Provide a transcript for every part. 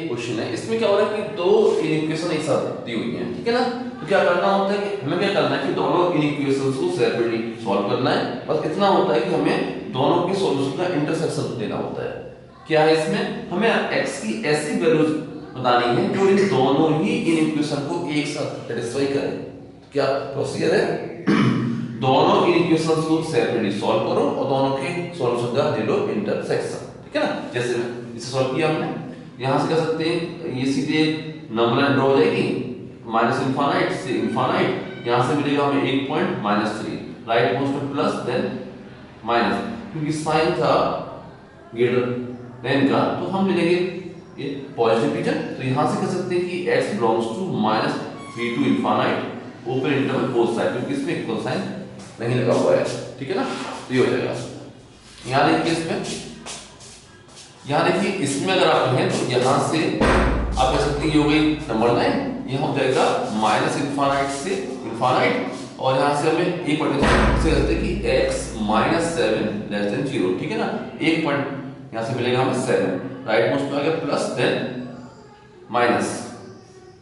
Question है, इसमें क्या हो रहा है कि दो इक्वेशन एक साथ दी हुई हैं, ठीक है ना। तो क्या करना होता है कि हमें क्या करना है कि दोनों इक्वेशंस को सेपरेटली सॉल्व करना है। बस इतना होता है कि हमें दोनों के सॉल्यूशन का इंटरसेक्शन देना होता है। क्या है इसमें, हमें x की ऐसी वैल्यूज बतानी है जो इन दोनों ही इक्वेशन को एक साथ सेटिस्फाई करें। क्या प्रोसीजर है, दोनों इक्वेशंस को सेपरेटली सॉल्व करो और दोनों के सॉल्यूशन का ले लो इंटरसेक्शन, ठीक है ना। जैसे इसे सॉल्व किया हमने, यहां से कर सकते हैं, ये सीधे नंबर लाइन ड्रॉ हो जाएगी माइनस इनफाइनाइट से इनफाइनाइट, यहां से मिलेगा हमें 1 पॉइंट -3, राइट मोस्ट में प्लस देन माइनस, क्योंकि साइन था ग्रेटर देन का तो हम ले लेंगे ये पॉजिटिव रीजन। तो यहां से कह सकते हैं कि x belongs to -3 to infinite open interval both side, क्योंकि इसमें इक्वल साइन नहीं लगा हुआ है, ठीक है ना। तो ये हो जाएगा। यहां देखिए इसमें, यहां देखिए इसमें अगर आप कहें तो यहां से आप कह सकते हैं ये हो गई नंबर लाइन, यहां हो जाएगा माइनस इनफाइनाइट से इनफाइनाइट, और यहां से हमें एक पॉइंट से कहते हैं कि x -7 लेस देन 0, ठीक है ना। एक पॉइंट यहां से मिलेगा हमें 7, राइट मोस्ट में आ गया प्लस देन माइनस,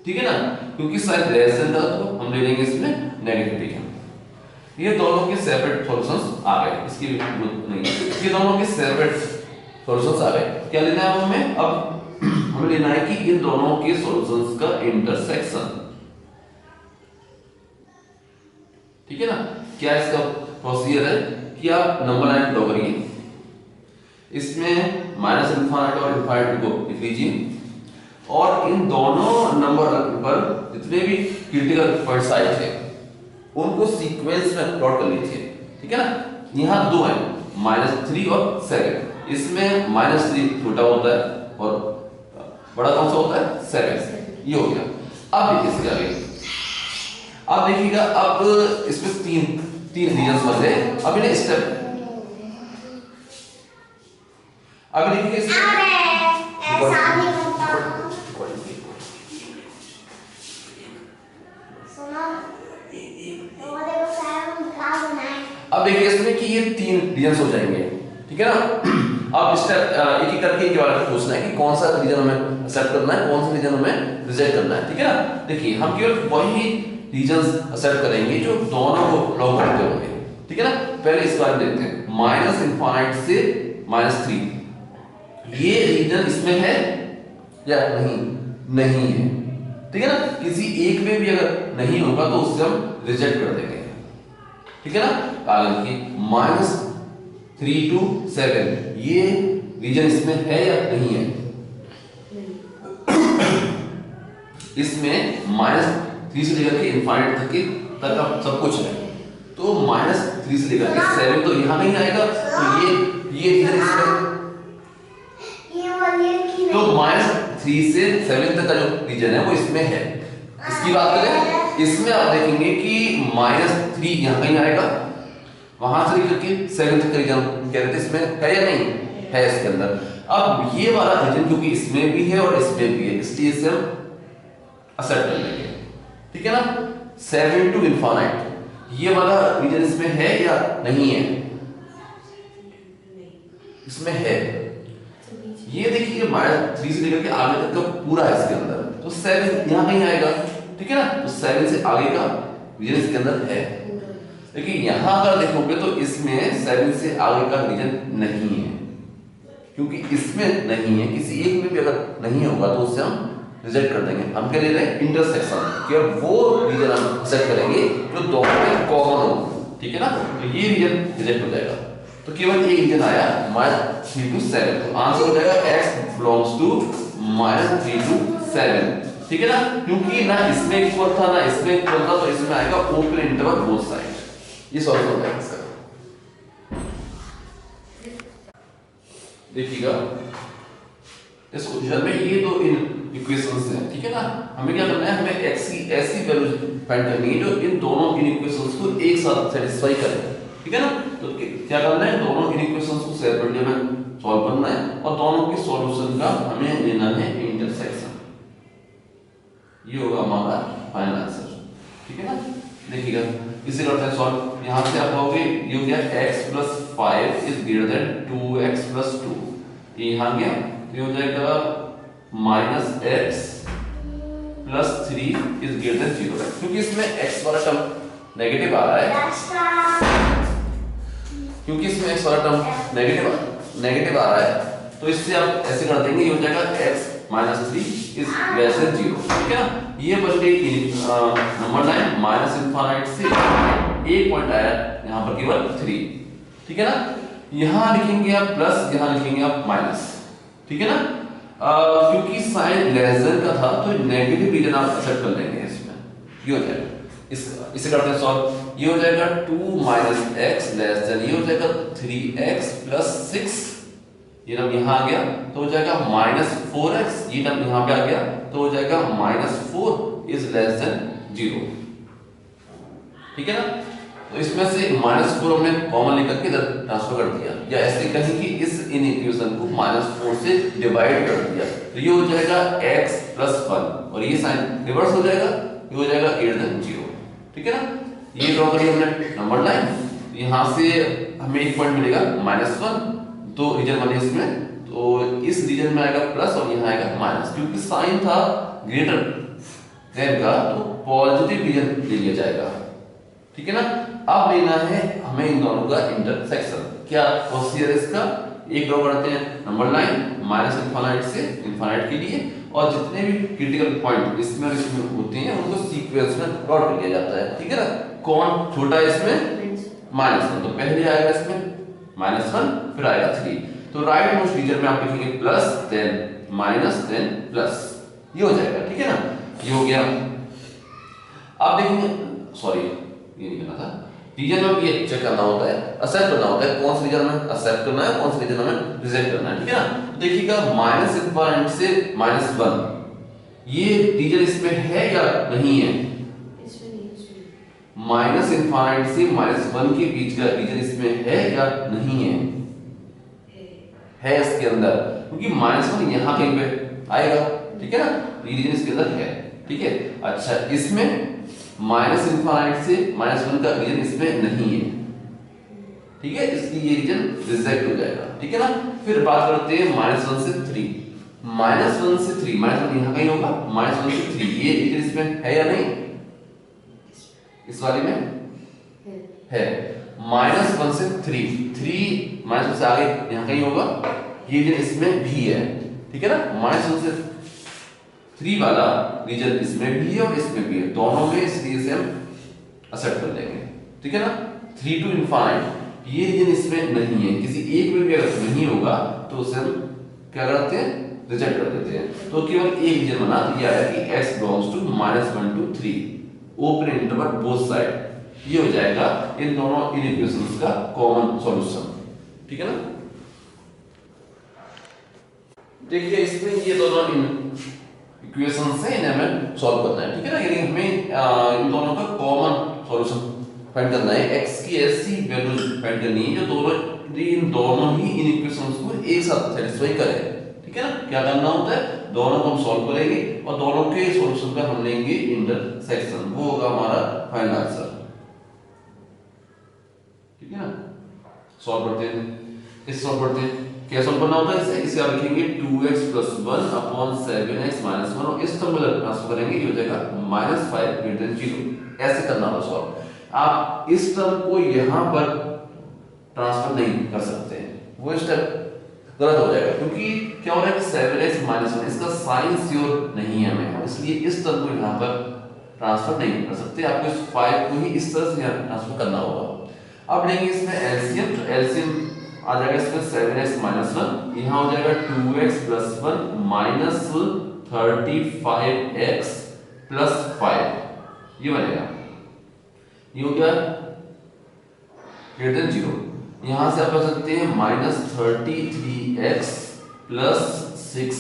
ठीक है ना, क्योंकि साइन लेस देन था तो हम ले लेंगे इसमें नेगेटिव, ठीक है। ये दोनों के सेपरेट सॉल्यूशंस आ गए, इसकी जरूरत नहीं है, ये दोनों के सेपरेट सॉल्यूशंस आ गए। क्या लेना है हमें, अब हमें लेना है कि इन दोनों के सॉल्यूशंस का इंटरसेक्शन, ठीक है ना। क्या इसका प्रोसीजर है कि आप नंबर लाइन ड्रॉ करिए, इसमें माइनस इनफाइनाइट और इनफाइनाइट को लिख लीजिए, और इन दोनों नंबर पर जितने भी क्रिटिकल पॉइंट्स आए थे उनको सीक्वेंस में प्लॉट कर लीजिए, ठीक है ना। यहाँ दो हैं -3 और 7, इसमें -3 छोटा होता है और बड़ा कौन सा होता है 7, ये हो गया। अब देखिए इसके आगे, अब देखिएगा, अब इसमें तीन रीजन्स बचे। अब इन्हें स्टेप, अब देखिए अब देखिए इसमें कि ये 3 रीजन्स हो जाएंगे, ठीक है ना। अब स्टेप एक एक करके के बारे में पूछना है कि कौन सा रीजन हमें एक्सेप्ट करना है, कौन सा रीजन हमें रिजेक्ट करना है, ठीक है ना। देखिए हम केवल वही रीजंस एक्सेप्ट करेंगे जो दोनों को लॉग करते होंगे, ठीक है ना। पहले इस बारे में देखते हैं, माइनस इनफाइनाइट से -3, ये रीजन इसमें है या नहीं, नहीं है, ठीक है ना। किसी एक में भी अगर नहीं होगा तो उससे हम रिजेक्ट कर देंगे, ठीक है ना। आगे देखिए -3 to 7, ये रीजन इसमें है या नहीं है, इसमें -3 से लेकर के इनफाइनाइट तक का सब कुछ है, तो -3 से लेकर के 7 तो यहाँ नहीं आएगा, तो ये रीजन इसमें, तो -3 से 7 तक का जो रीजन है वो इसमें है। इसकी बात करें, इसमें आप देखेंगे कि -3 यहाँ कहीं आएगा, वहां से लेकर के 7 तक का रीजन कह रहे थे इसमें है या नहीं है, इसके अंदर। अब ये वाला रीजन क्योंकि इसमें भी है और इसमें भी है, इसलिए इसे हम एक्सेप्ट कर लेंगे, ठीक है ना। 7 to इनफाइनाइट ये वाला रीजन इसमें है या नहीं है, इसमें है। ये देखिए -3 से लेकर के आगे तक का पूरा है इसके अंदर, तो 7 यहाँ कहीं आएगा, ठीक है ना। तो 7 से आगे का रीजन इसके अंदर है, लेकिन यहाँ अगर देखोगे तो इसमें 7 से आगे का रीजन नहीं है, क्योंकि इसमें नहीं है, किसी एक में भी अगर नहीं होगा तो उससे हम रिजेक्ट कर देंगे। हम क्या ले रहे हैं, इंटरसेक्शन, कि वो रीजन हम एक्सेप्ट करेंगे जो दोनों में कॉमन हो, ठीक है ना। तो ये रीजन रिजेक्ट हो जाएगा, तो केवल एक रीजन आया -3 to 7, तो आंसर हो जाएगा x बिलोंग्स टू -3 to 7, ठीक है ना। क्योंकि ना इसमें इक्वल था ना इसमें इक्वल था, तो इसमें आएगा ओपन इंटरवल बोथ साइड, ये सॉल्व हो जाएगा इसका। देखिएगा इस क्वेश्चन में ये दो इक्वेशंस हैं, ठीक है ना। हमें क्या करना है, हमें x की ऐसी वैल्यू फाइंड करनी है जो इन दोनों इक्वेशंस को एक साथ सेटिस्फाई करे, ठीक है ना। तो क्या करना है, दोनों इक्वेशंस को सेपरेटली हमें सॉल्व करना है और दोनों के सॉल्यूशन का हमें लेना है इंटरसेक्शन, ये होगा हमारा फाइनल आंसर, ठीक है ना। देखिएगा इसे करते हैं सॉल्व। यहां से आप पाओगे ये हो गया x + 5 is greater then 2x + 2, ये यहां गया, तो ये हो जाएगा minus x plus 3 is greater than 0, क्योंकि इसमें x वाला टर्म नेगेटिव आ रहा है, क्योंकि इसमें x वाला टर्म नेगेटिव आ रहा है, तो इससे आप ऐसे कर देंगे, ये हो जाएगा x minus 3 is less than 0, ठीक है ना। ये बन गई नंबर लाइन माइनस इनफाइनाइट से एक पॉइंट आया यहाँ पर केवल 3, ठीक है ना। यहाँ लिखेंगे आप प्लस, यहाँ लिखेंगे आप माइनस, ठीक है ना। क्योंकि साइन लेस देन का था तो नेगेटिव रीजन आप एक्सेप्ट कर लेंगे इसमें, ये हो जाएगा। इसे करते हैं सॉल्व, ये हो जाएगा 2 माइनस एक्स लेस देन, ये हो जाएगा 3x प्लस 6, ये टर्म यहाँ आ गया तो हो जाएगा माइनस 4x, ये टर्म यहाँ पे आ गया तो हो जाएगा माइनस 4 इज लेस देन 0, ठीक है ना। तो इसमें से माइनस 4 हमने कॉमन लेकर के इधर ट्रांसफर कर दिया, या ऐसे कहें कि इस इक्वेशन को माइनस 4 से डिवाइड कर दिया, तो ये हो जाएगा x प्लस 1 और ये साइन रिवर्स हो जाएगा, ये हो जाएगा ग्रेटर देन 0, ठीक है ना। ये ड्रॉ करिए हमने नंबर लाइन, यहाँ से हमें एक पॉइंट मिलेगा माइनस 1, तो रीजन बने इसमें, तो इस रीजन में आएगा प्लस और यहाँ आएगा माइनस, क्योंकि साइन था ग्रेटर देन का तो पॉजिटिव रीजन ले लिया जाएगा, ठीक है ना। अब लेना है हमें इन दोनों का इंटरसेक्शन, क्या प्रोसीजर है इसका, एक ड्रॉ करते हैं नंबर लाइन माइनस इनफाइनाइट से इनफाइनाइट के लिए, और जितने भी क्रिटिकल पॉइंट इसमें और इसमें होते हैं उनको सीक्वेंस में प्लॉट कर लिया जाता है, ठीक है ना। कौन छोटा है इसमें -1, तो पहले आएगा इसमें -1 फिर आएगा 3, तो राइट मोस्ट रीजन में आप लिखेंगे plus then minus then plus, ये हो जाएगा, ठीक है ना। ये हो गया। अब देखेंगे, सॉरी ये नहीं करना था, रीजन में ये चेक करना होता है, एक्सेप्ट करना होता है, कौन से रीजन में एक्सेप्ट करना है, कौन से रीजन में रिजेक्ट करना है, ठीक है ना। तो देखिएगा माइनस इनफाइनाइट से -1, ये रीजन इसमें है या नहीं है, माइनस इनफाइनाइट से -1 के बीच का रीजन इसमें है या नहीं है इसके अंदर, क्योंकि -1 यहाँ कहीं पे आएगा, ठीक है ना, ये रीजन इसके अंदर है, ठीक है। अच्छा, इसमें माइनस इनफाइनाइट से -1 का रीजन इसमें नहीं है, ठीक है, इसलिए ये रीजन रिजेक्ट हो जाएगा, ठीक है ना। फिर बात करते हैं -1 से 3, -1 से 3, -1 यहाँ कहीं होगा, -1 से 3 ये रीजन इसमें है या नहीं, इस वाले में है। -1 से 3 -1 से आगे यहाँ कहीं होगा, ये रीजन इसमें भी है, ठीक है ना। -1 से 3 वाला रीजन इसमें भी है और इसमें भी है, दोनों में, इसलिए इसे हम एक्सेप्ट कर लेंगे, ठीक है ना। 3 to इनफाइनाइट ये रीजन इसमें नहीं है, किसी एक में भी अगर नहीं होगा तो उसे हम क्या करते हैं, रिजेक्ट कर देते हैं। तो केवल एक रीजन बना, ये आया कि x belongs to -1 to 3, open interval both side, ये हो जाएगा इन दोनों इक्वेशंस का कॉमन सॉल्यूशन, ठीक है ना। देखिए इसमें ये दोनों इक्वेशंस हैं, इन्हें हमें सॉल्व करना है, ठीक है ना। यानी हमें इन दोनों का कॉमन सॉल्यूशन फाइंड करना है, x की ऐसी वैल्यू फाइंड करनी है जो इन दोनों ही इन इक्वेशंस को एक साथ सैटिस्फाई करे, ठीक है ना। क्या करना होता है, दोनों को हम सॉल्व करेंगे और दोनों के सॉल्यूशन का हम लेंगे इंटरसेक्शन, वो होगा हमारा फाइनल आंसर, ठीक है ना। सॉल्व करते हैं, इस सॉल्व करते हैं, क्या सॉल्व करना होता है इसे आप लिखेंगे 2x + 1 अपॉन 7x - 1 और इस टर्म में ट्रांसफर करेंगे, ये हो जाएगा -5 ग्रेटर देन 0, ऐसे करना होगा सॉल्व। आप इस टर्म को यहां पर ट्रांसफर नहीं कर सकते, वो स्टेप गलत हो जाएगा, क्योंकि क्या हो रहा है 7x - 1 इसका साइन श्योर नहीं है हमें, इसलिए इस टर्म को यहां पर ट्रांसफर नहीं कर सकते, आपको इस 5 को ही इस तरह से यहां ट्रांसफर करना होगा। अब लेंगे इसमें एलसीएम, तो एलसीएम आ जाएगा इसमें 7x - 1, यहाँ हो जाएगा 2x + 1 -35x + 5, ये बनेगा, ये हो गया ग्रेटर देन 0। यहाँ से आप कर सकते हैं -33x + 6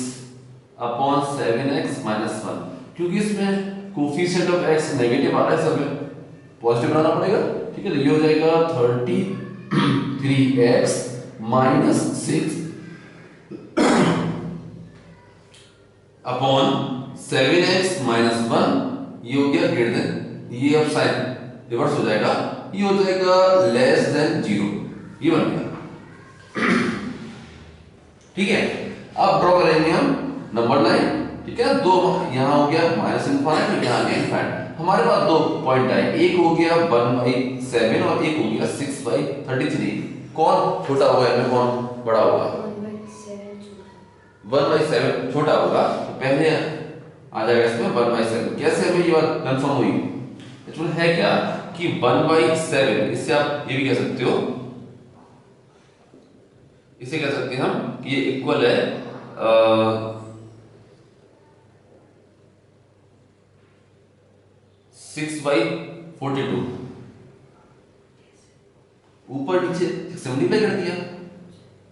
अपॉन 7x - 1, क्योंकि इसमें कोफिशिएंट ऑफ x नेगेटिव आ रहा है, सब पॉजिटिव बनाना पड़ेगा, ठीक है। ये हो जाएगा 33x - 6 अपॉन 7x - 1, ये हो गया ग्रेटर देन, ये अब साइन रिवर्स हो जाएगा, ये हो जाएगा लेस देन 0, ये बन गया, ठीक है। अब ड्रॉ करेंगे हम नंबर लाइन, ठीक है ना। दो यहाँ हो गया माइनस इनफाइनाइट और यहाँ आ गया इनफाइनाइट। हमारे पास दो पॉइंट आए, एक हो गया 1/7 और एक हो गया 6/33। कौन छोटा होगा इनमें, कौन बड़ा होगा? 1/7 छोटा होगा, तो पहले आ जाएगा इसमें 1/7। कैसे हमें ये बात कंफर्म हुई? एक्चुअली है क्या कि 1/7, इससे आप ये भी कह सकते हो, इसे कह सकते हैं हम कि ये इक्वल है 6/42। ऊपर नीचे सिंपलीफाई कर दिया,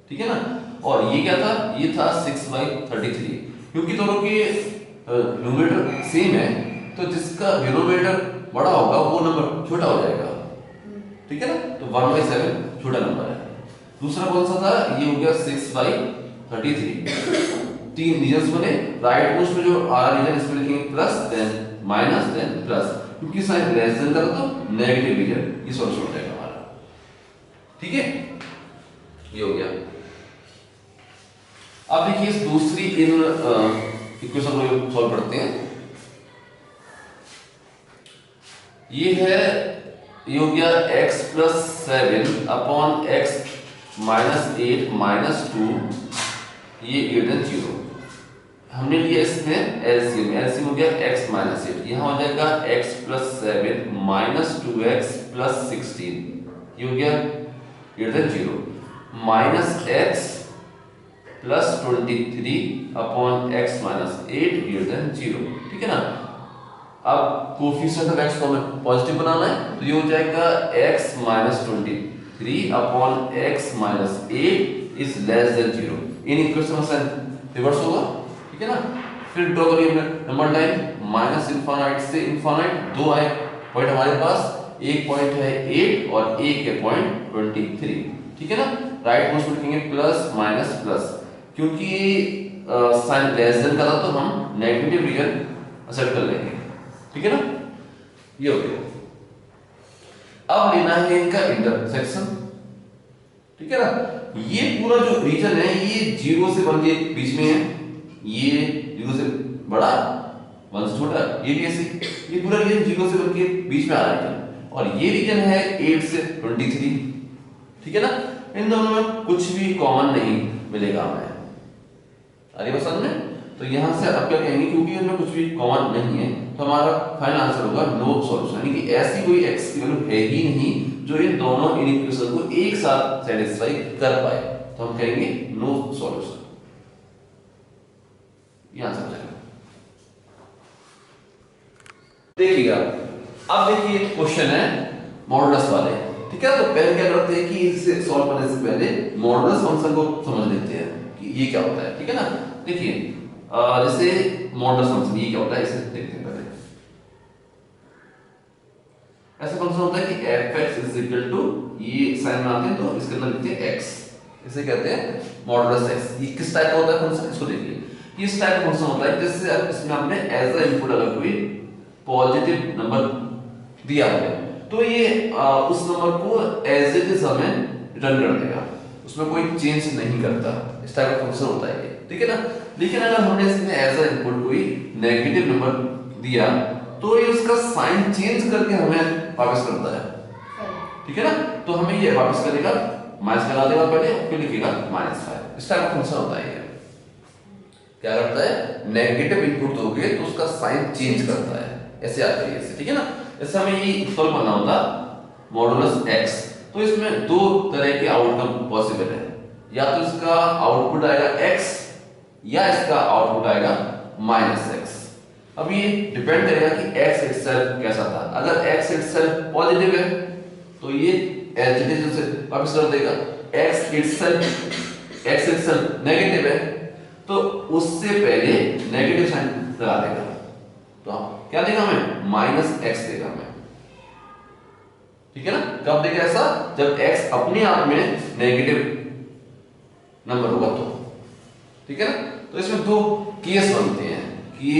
ठीक है ना। और ये क्या था? ये था 6/33। क्योंकि दोनों के न्यूमरेटर सेम है, तो जिसका डिनोमिनेटर बड़ा होगा वो नंबर छोटा हो जाएगा, ठीक है ना। तो 1/7 छोटा नंबर है। दूसरा कौन सा था? ये हो गया 6/33। तीन रीजन्स बने, राइट मोस्ट में जो आ रहा रीजन इसमें लिखेंगे plus, then minus, then plus, क्योंकि साइन लेस देन का तो नेगेटिव रीजन, ये सॉल्यूशन हो जाएगा हमारा, ठीक है। ये हो गया। अब देखिए इस दूसरी इन इक्वेशन को सॉल्व करते हैं। ये है, ये हो गया x + 7 अपॉन x - 8 - 2, ये > 0। हमने लिया इसमें एलसीएम, एलसीएम हो गया x - 8, यहाँ हो जाएगा x + 7 - 2x + 16, ये हो गया > 0, माइनस x + 23 अपॉन x - 8 > 0, ठीक है ना। अब कोफिशिएंट ऑफ x को हमें पॉजिटिव बनाना है, तो ये हो जाएगा x - 23 upon x - 8 is less than 0। In equation में साइन रिवर्स होगा, ठीक है ना। फिर ड्रॉ करिए हमने नंबर लाइन, माइनस इनफाइनाइट से इनफाइनाइट। दो आए पॉइंट हमारे पास, एक पॉइंट है 8 और एक है पॉइंट 23, ठीक है ना। राइट मोस्ट में लिखेंगे प्लस माइनस प्लस, क्योंकि साइन लेस देन का था तो हम नेगेटिव रीजन एक्सेप्ट कर लेंगे, ठीक है ना। ये हो गया। अब लेना है इनका इंटरसेक्शन, ठीक है ना। ये पूरा जो रीजन है ये 0 से 1 के बीच में है, ये 0 से बड़ा 1 से छोटा, ये भी ऐसे, ये पूरा रीजन 0 से 1 के बीच में आ रहा है। और ये रीजन है 8 से 23, ठीक है ना। इन दोनों में कुछ भी कॉमन नहीं मिलेगा हमें, अरे बस में। तो यहां से अब क्या कहेंगे, क्योंकि इनमें कुछ भी कॉमन नहीं है, तो हमारा फाइनल आंसर होगा नो सॉल्यूशन, यानी कि ऐसी कोई x की वैल्यू है ही नहीं जो इन दोनों इक्वेशन को एक साथ सेटिस्फाई कर पाए, तो हम कहेंगे नो सॉल्यूशन। ये आंसर हो जाएगा। देखिएगा, अब देखिए क्वेश्चन है मॉडुलस वाले, ठीक है। तो पहले क्या करते हैं कि इसे सॉल्व करने से पहले मॉडुलस फंक्शन को समझ लेते हैं कि ये क्या होता है, ठीक है ना। देखिए जैसे मॉडुलस फंक्शन ये क्या होता है, इसे देखते हैं पहले। ऐसा फंक्शन होता है कि fx = ये साइन में आते हैं तो इसके अंदर लिखते हैं x, इसे कहते हैं मॉडुलस x। ये किस टाइप का होता है फंक्शन, इसको देखिए। ये इस टाइप का फंक्शन होता है जैसे इसमें हमने एज अ इनपुट अगर कोई पॉजिटिव नंबर दिया है, तो ये उस नंबर को एज इट इज हमें रिटर्न कर देगा, उसमें कोई चेंज नहीं करता। इस टाइप का फंक्शन होता है ये, ठीक है ना। लेकिन अगर हमने इसमें एज अ इनपुट कोई नेगेटिव नंबर दिया, तो ये उसका साइन चेंज करके हमें वापस करता है, ठीक है ना। तो हमें ये वापस करेगा, माइनस लगा देगा पहले, फिर लिखेगा -5। इस टाइप का फंक्शन होता है ये। क्या करता है, नेगेटिव इनपुट दोगे तो उसका साइन चेंज करता है, ऐसे आता है ऐसे, ठीक है ना। जैसे हमें ये सॉल्व करना होता मॉडुलस x, तो इसमें दो तरह के आउटकम पॉसिबल है, या तो इसका आउटपुट आएगा x या इसका आउटपुट आएगा -x। अब ये डिपेंड करेगा कि x इटसेल्फ कैसा था। अगर x इटसेल्फ पॉजिटिव है तो ये एज इट इज उसे वापस कर देगा, x इटसेल्फ नेगेटिव है तो उससे पहले नेगेटिव साइन लगा देगा, तो क्या देगा हमें, -x देगा हमें, ठीक है ना। कब देगा ऐसा, जब x अपने आप में नेगेटिव नंबर होगा तो, ठीक है ना। तो इसमें दो केस बनते हैं कि,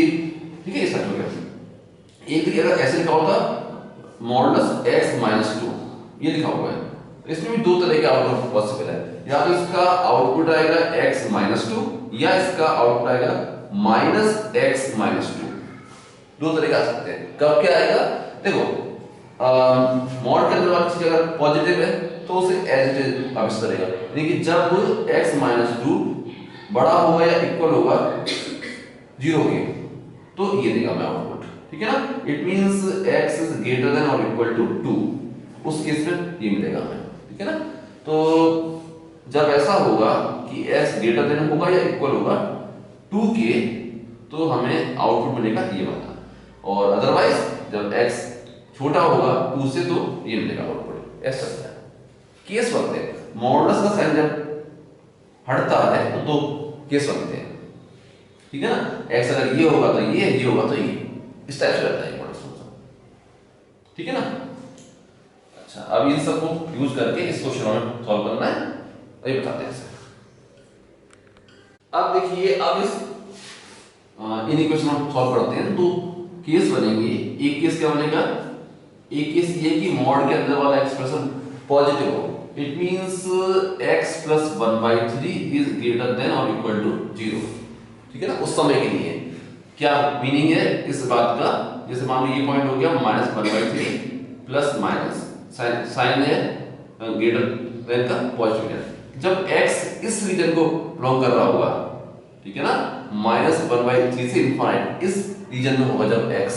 ठीक है, ऐसा हो गया। एक तरीके अगर ऐसे लिखा होता मॉडुलस x - 2, ये लिखा हुआ है, इसमें भी दो तरह के आउटपुट पॉसिबल है, या तो इसका आउटपुट आएगा x - 2 या इसका आउटपुट आएगा माइनस एक्स माइनस टू। दो तरीके आ सकते हैं। कब क्या आएगा, देखो मॉड के अंदर वाली चीज अगर पॉजिटिव है तो उसे एज इट इज वापस करेगा, यानी कि जब x माइनस टू बड़ा होगा या इक्वल होगा जीरो के तो ये देगा मैं आउटपुट, ठीक है ना। It means x is greater than और इक्वल टू 2, उस केस में ये मिलेगा हमें, ठीक है ना। तो जब ऐसा होगा कि x ग्रेटर देन होगा या इक्वल होगा 2 के तो हमें आउटपुट मिलेगा ये वाला, और अदरवाइज जब x छोटा होगा 2 से तो ये मिलेगा आउटपुट। ऐसा है केस बनते हैं, मॉडुलस का साइन जब हटता है तो दो केस बनते हैं, ठीक है ना। x अगर ये होगा तो ये होगा तो ये, इस टाइप से रहता है मॉडुलस फंक्शन, ठीक है ना। अच्छा, अब इन सब को यूज करके इस क्वेश्चन में सॉल्व करना है, ये बताते हैं। अब देखिए, अब इस इन इक्वेशन को सॉल्व करते हैं तो केस बनेंगे। एक केस क्या बनेगा, एक केस ये कि मॉड के अंदर वाला एक्सप्रेशन पॉजिटिव हो, it means x plus 1/3 is greater than और इक्वल टू 0, ठीक है ना। उस समय के लिए क्या मीनिंग है इस बात का, जैसे मान लो ये पॉइंट हो गया -1/3 प्लस माइनस साइन है ग्रेटर देन का पॉजिटिव है, जब x इस रीजन को बिलोंग कर रहा होगा, ठीक है ना, -1/3 से इनफाइनाइट इस रीजन में होगा जब x,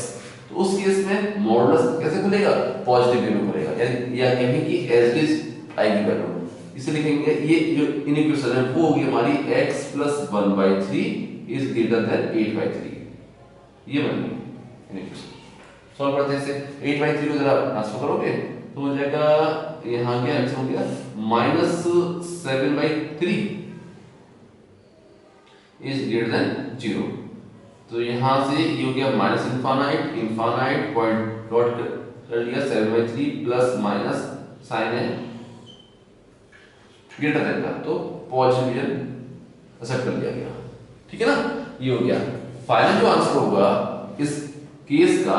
तो उस केस में मॉडुलस कैसे खुलेगा, पॉजिटिव वे में खुलेगा, या कहेंगे कि एज इट इज आएगी वैल्यू। इसे लिखेंगे ये जो इक्वेशन है वो होगी हमारी x plus 1/3 is greater then 8/3, ये बनेगी इक्वेशन। सॉल्व करते हैं इसे, 8/3 को जरा ट्रांसफर करोगे तो हो जाएगा, यहाँ क्या आंसर हो गया -7/3 इज ग्रेटर देन 0, तो यहां से ये हो गया माइनस इनफाइनाइट पॉइंट डॉट कर लिया 7/3 प्लस माइनस साइन है ग्रेटर देन का, तो पॉजिटिव एक्सेप्ट कर लिया गया, ठीक है ना। ये हो गया फाइनल जो आंसर होगा इस केस का।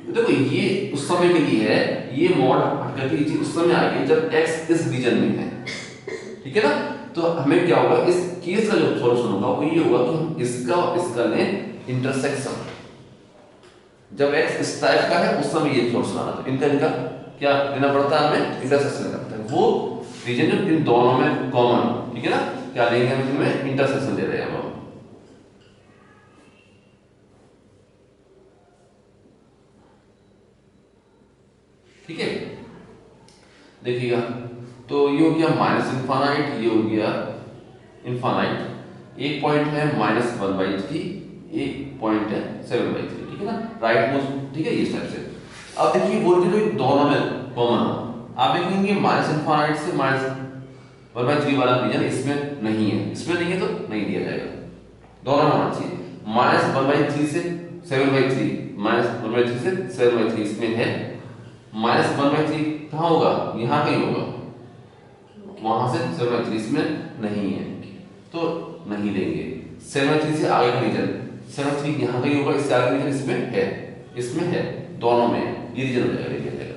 देखो ये उस समय के लिए है, ये मॉड हट करके ये चीज उस समय आ गई जब x इस रीजन में है, ठीक है ना। तो हमें क्या होगा, इस केस का जो सॉल्यूशन होगा वो ये होगा कि हम इसका और इसका लें इंटरसेक्शन, जब x इस टाइप का है उस समय ये सॉल्यूशन आना, तो इनका क्या लेना पड़ता है, हमें इंटरसेक्शन लेना पड़ता है, वो रीजन जो इन दोनों में कॉमन, ठीक है ना। क्या लेंगे हम इनमें, इंटरसेक्शन ले रहे हैं हम, ठीक है। देखिएगा तो ये हो गया -इनफाइनाइट, ये हो गया इनफाइनाइट, एक पॉइंट है -1/3, एक पॉइंट है 7/3, ठीक है ना, राइट मोस्ट, ठीक है, इस टाइप से। अब देखिए वो जो दोनों में कॉमन हो, आप देखेंगे -इनफाइनाइट से -1/3 वाला रीजन इसमें नहीं है, इसमें नहीं है तो नहीं दिया जाएगा, दोनों में होना चाहिए। -1/3 से 7/3, -1/3 से 7/3 इसमें है, -1/3 कहाँ होगा, यहाँ कहीं होगा, वहां से 7/3 इसमें नहीं है तो नहीं लेंगे। 7/3 से आगे का रीजन, 7/3 यहाँ कहीं होगा, इससे आगे रीजन इसमें है, दोनों में ये रीजन हो जाएगा, लिया जाएगा।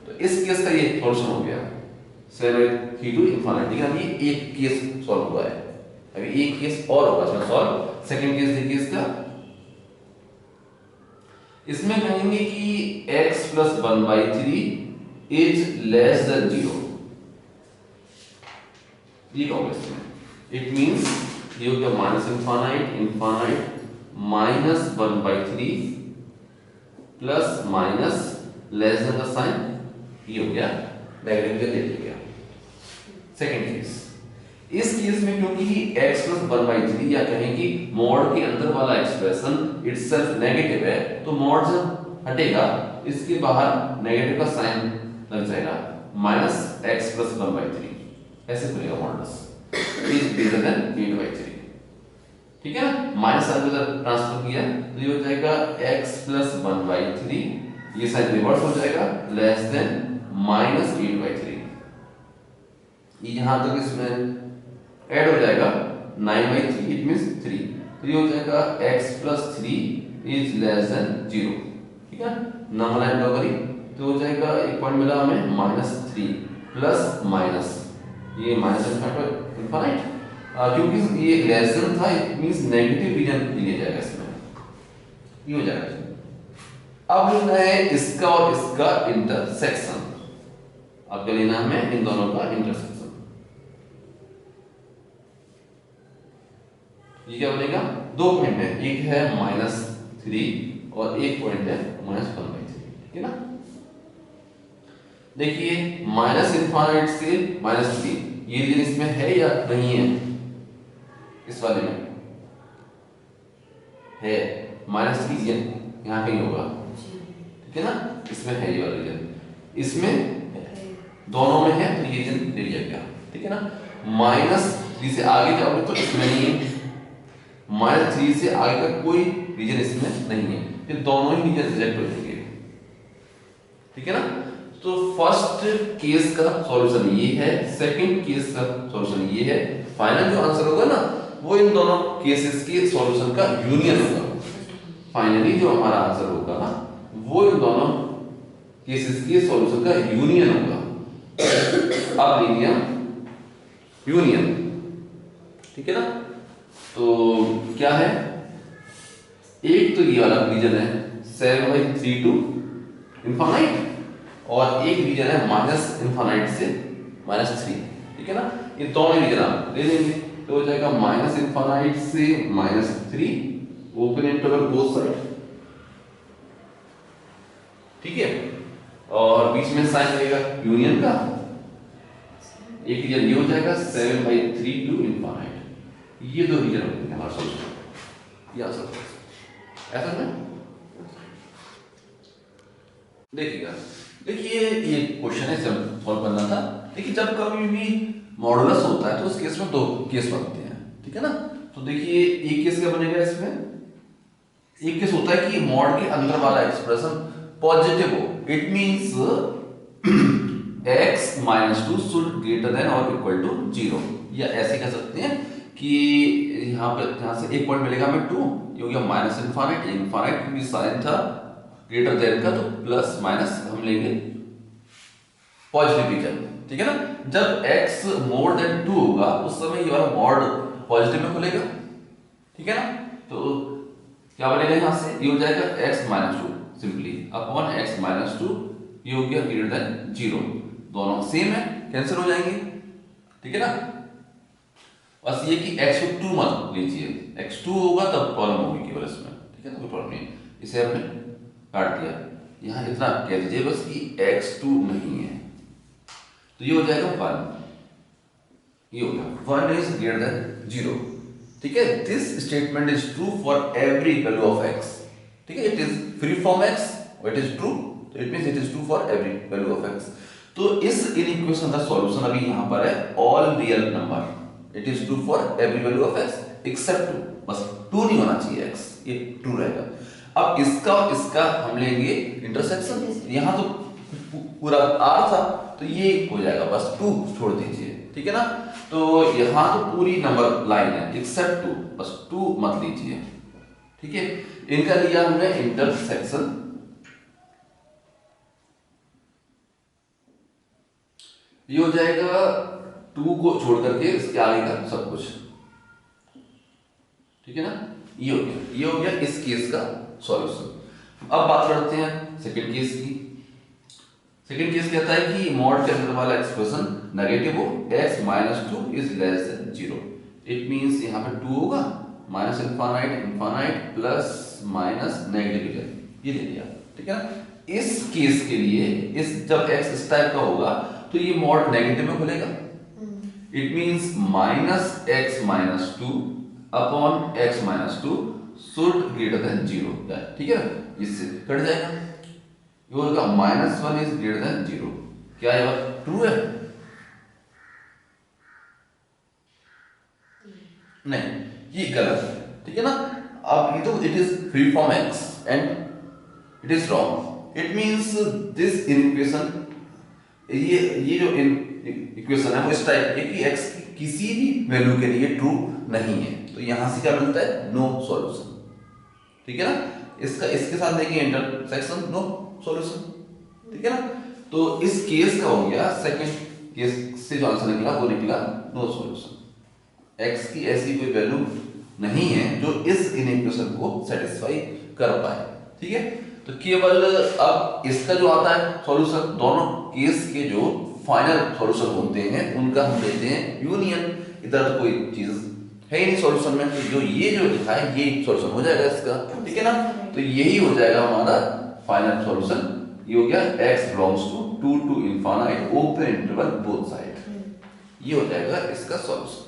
तो इस केस का ये सॉल्यूशन हो गया 7/3 टू इनफाइनाइट, ठीक है। अभी एक केस सॉल्व हुआ है, अभी एक केस और होगा इसमें सॉल्व। सेकंड केस देखिए इसका, इसमें कहेंगे कि x plus 1/3 is less than 0, ये कहोगे इसमें, इट मींस ये हो गया infinite -1/3 plus minus less than का साइन, ये हो गया नेगेटिव ले लिया। सेकंड केस, इस केस में क्योंकि x प्लस 1/3 या कहें कि मॉड के अंदर वाला एक्सप्रेशन इटसेल्फ नेगेटिव है, तो मॉड जब हटेगा इसके बाहर नेगेटिव का साइन लग जाएगा, -x प्लस 1/3 ऐसे खुलेगा मॉडुलस इज ग्रेटर देन 8/3, ठीक है ना। माइनस साइन को ट्रांसफर किया तो ये हो जाएगा x प्लस 1/3, ये साइन रिवर्स हो जाएगा, लेस देन -8/3, ये यहां तक इसमें ऐड हो जाएगा 9/3, इट मींस 3, तो ये हो जाएगा x plus 3 is less than 0, ठीक है। नंबर लाइन ड्रॉ करी तो हो जाएगा, एक पॉइंट मिला हमें -3 प्लस माइनस, ये माइनस इनफाइनाइट, क्योंकि ये लेस देन था, इट मींस नेगेटिव रीजन लिया जाएगा इसमें, ये हो जाएगा। अब लेना है इसका और इसका इंटरसेक्शन। अब क्या लेना है हमें, इन दोनों का इंटरसेक्शन। ये क्या बनेगा, दो पॉइंट है, एक है -3 और एक पॉइंट है -1/3, ठीक है ना। देखिए माइनस इनफाइनाइट से -3, ये रीजन इसमें है या नहीं है, इस वाले में है, -3 यहाँ कहीं होगा, ठीक है ना, इसमें है ये वाला रीजन, इसमें दोनों में है, तो ये रीजन ले लिया गया, ठीक है ना। -3 से आगे जाओगे तो इसमें नहीं है, -3 से आगे का कोई रीजन इसमें नहीं है, फिर दोनों ही रीजन रिजेक्ट हो जाएंगे, ठीक है ना। तो फर्स्ट केस का सॉल्यूशन ये है, सेकंड केस का सॉल्यूशन ये है, फाइनल जो आंसर होगा ना वो इन दोनों केसेस के सॉल्यूशन का यूनियन होगा। फाइनली जो हमारा आंसर होगा ना वो इन दोनों केसेस के सॉल्यूशन का यूनियन होगा। अब ले लिया यूनियन, ठीक है ना। तो क्या है, एक तो ये वाला रीजन है 7/3 to इनफाइनाइट, और एक रीजन है -इनफाइनाइट से -3, ठीक है ना। ये दोनों रीजन आप ले लेंगे तो हो जाएगा -इनफाइनाइट से -3, ओपन इंटरवल बोथ साइड, ठीक है, और बीच में साइन रहेगा यूनियन का, एक रीजन ये हो जाएगा 7/3 to इनफाइनाइट। ये दो रीजन होंगे हमारा सॉल्यूशन, ये आंसर ऐसा ना। देखिएगा, देखिए ये क्वेश्चन है सॉल्व करना था। देखिए जब कभी भी मॉडुलस होता है तो उस केस में दो केस बनते हैं, ठीक है ना। तो देखिए एक केस क्या बनेगा इसमें, एक केस होता है कि मॉड के अंदर वाला एक्सप्रेशन पॉजिटिव हो, it means x-2 should greater than और इक्वल टू 0, या ऐसे कह सकते हैं कि यहाँ से एक पॉइंट मिलेगा हमें 2, ये हो गया -इनफाइनाइट, इनफाइनाइट भी साइन था ग्रेटर देन का, तो प्लस माइनस हम लेंगे पॉजिटिव रीजन, ठीक है ना। जब x मोर देन 2 होगा उस समय ये वाला मॉड पॉजिटिव में खुलेगा, ठीक है ना। तो क्या बनेगा यहां से, ये हो जाएगा x-2 सिंपली अपॉन x-2, ये हो गया ग्रेटर देन 0, दोनों सेम है, कैंसिल हो जाएंगे, ठीक है ना। बस ये कि x को 2 मत लीजिए, x2 होगा तब प्रॉब्लम होगी केवल इसमें, ठीक है ना, कोई प्रॉब्लम नहीं, इसे हमने काट दिया। यहाँ इतना कह दीजिए बस कि x2 नहीं है, तो ये हो जाएगा 1, ये हो गया 1 इज ग्रेटर देन 0, ठीक है। This statement is true for every value of x, ठीक है, it is free from x और इट इज ट्रू, तो it means it is true for every value of x। तो इस इक्वेशन का solution अभी यहां पर है all real number, it is true for every value of x except 2, बस 2 नहीं होना चाहिए x, ये ट्रू रहेगा। अब इसका और इसका हम लेंगे इंटरसेक्शन, यहां तो पूरा r था तो ये हो जाएगा, बस 2 छोड़ दीजिए, ठीक है ना। तो यहां तो पूरी नंबर लाइन है एक्सेप्ट 2, बस 2 मत लीजिए, ठीक है। इनका लिया हमने इंटरसेक्शन, ये हो जाएगा 2 को छोड़ करके इसके आगे का सब कुछ, ठीक है ना। ये हो गया इस केस का सॉल्यूशन। अब बात करते हैं सेकंड केस की। सेकंड केस कहता है कि मॉड के अंदर वाला एक्सप्रेशन नेगेटिव हो, x-2 is less than 0, it means यहां पे 2 होगा, -infinite infinite plus minus negative, ये ले लिया, ठीक है ना। इस केस के लिए इस जब x इस टाइप का होगा तो ये मॉड नेगेटिव में खुलेगा, it means -x-2 upon x-2 should greater than 0, ठीक है, इससे कट जाएगा, ये होगा -1 इज ग्रेटर देन 0, क्या ये बात ट्रू है? नहीं, ये गलत है, ठीक है ना। अब ये तो it is free from x and it is wrong, it means this equation, ये जो इक्वेशन है वो इस टाइप है कि x की किसी भी वैल्यू के लिए ट्रू नहीं है, तो यहां से क्या मिलता है, नो सॉल्यूशन, ठीक है ना। इसका इसके साथ देखिए इंटरसेक्शन, नो सॉल्यूशन, ठीक है ना। तो इस केस का हो गया, सेकंड केस से जो आंसर निकला वो निकला नो सॉल्यूशन, x की ऐसी कोई वैल्यू नहीं है जो इस इक्वेशन को सेटिस्फाई कर पाए। ठीक है, तो केवल अब इसका जो आता है सॉल्यूशन, दोनों केस के जो फाइनल सॉल्यूशन होते हैं उनका हम लेते हैं यूनियन। इधर तो कोई चीज है ही नहीं सॉल्यूशन में, तो जो ये जो लिखा है ये सॉल्यूशन हो जाएगा इसका। ठीक है ना, तो यही हो जाएगा हमारा फाइनल सॉल्यूशन। ये हो गया x belongs to 2 to infinite open interval both side. ये हो जाएगा इसका सॉल्यूशन।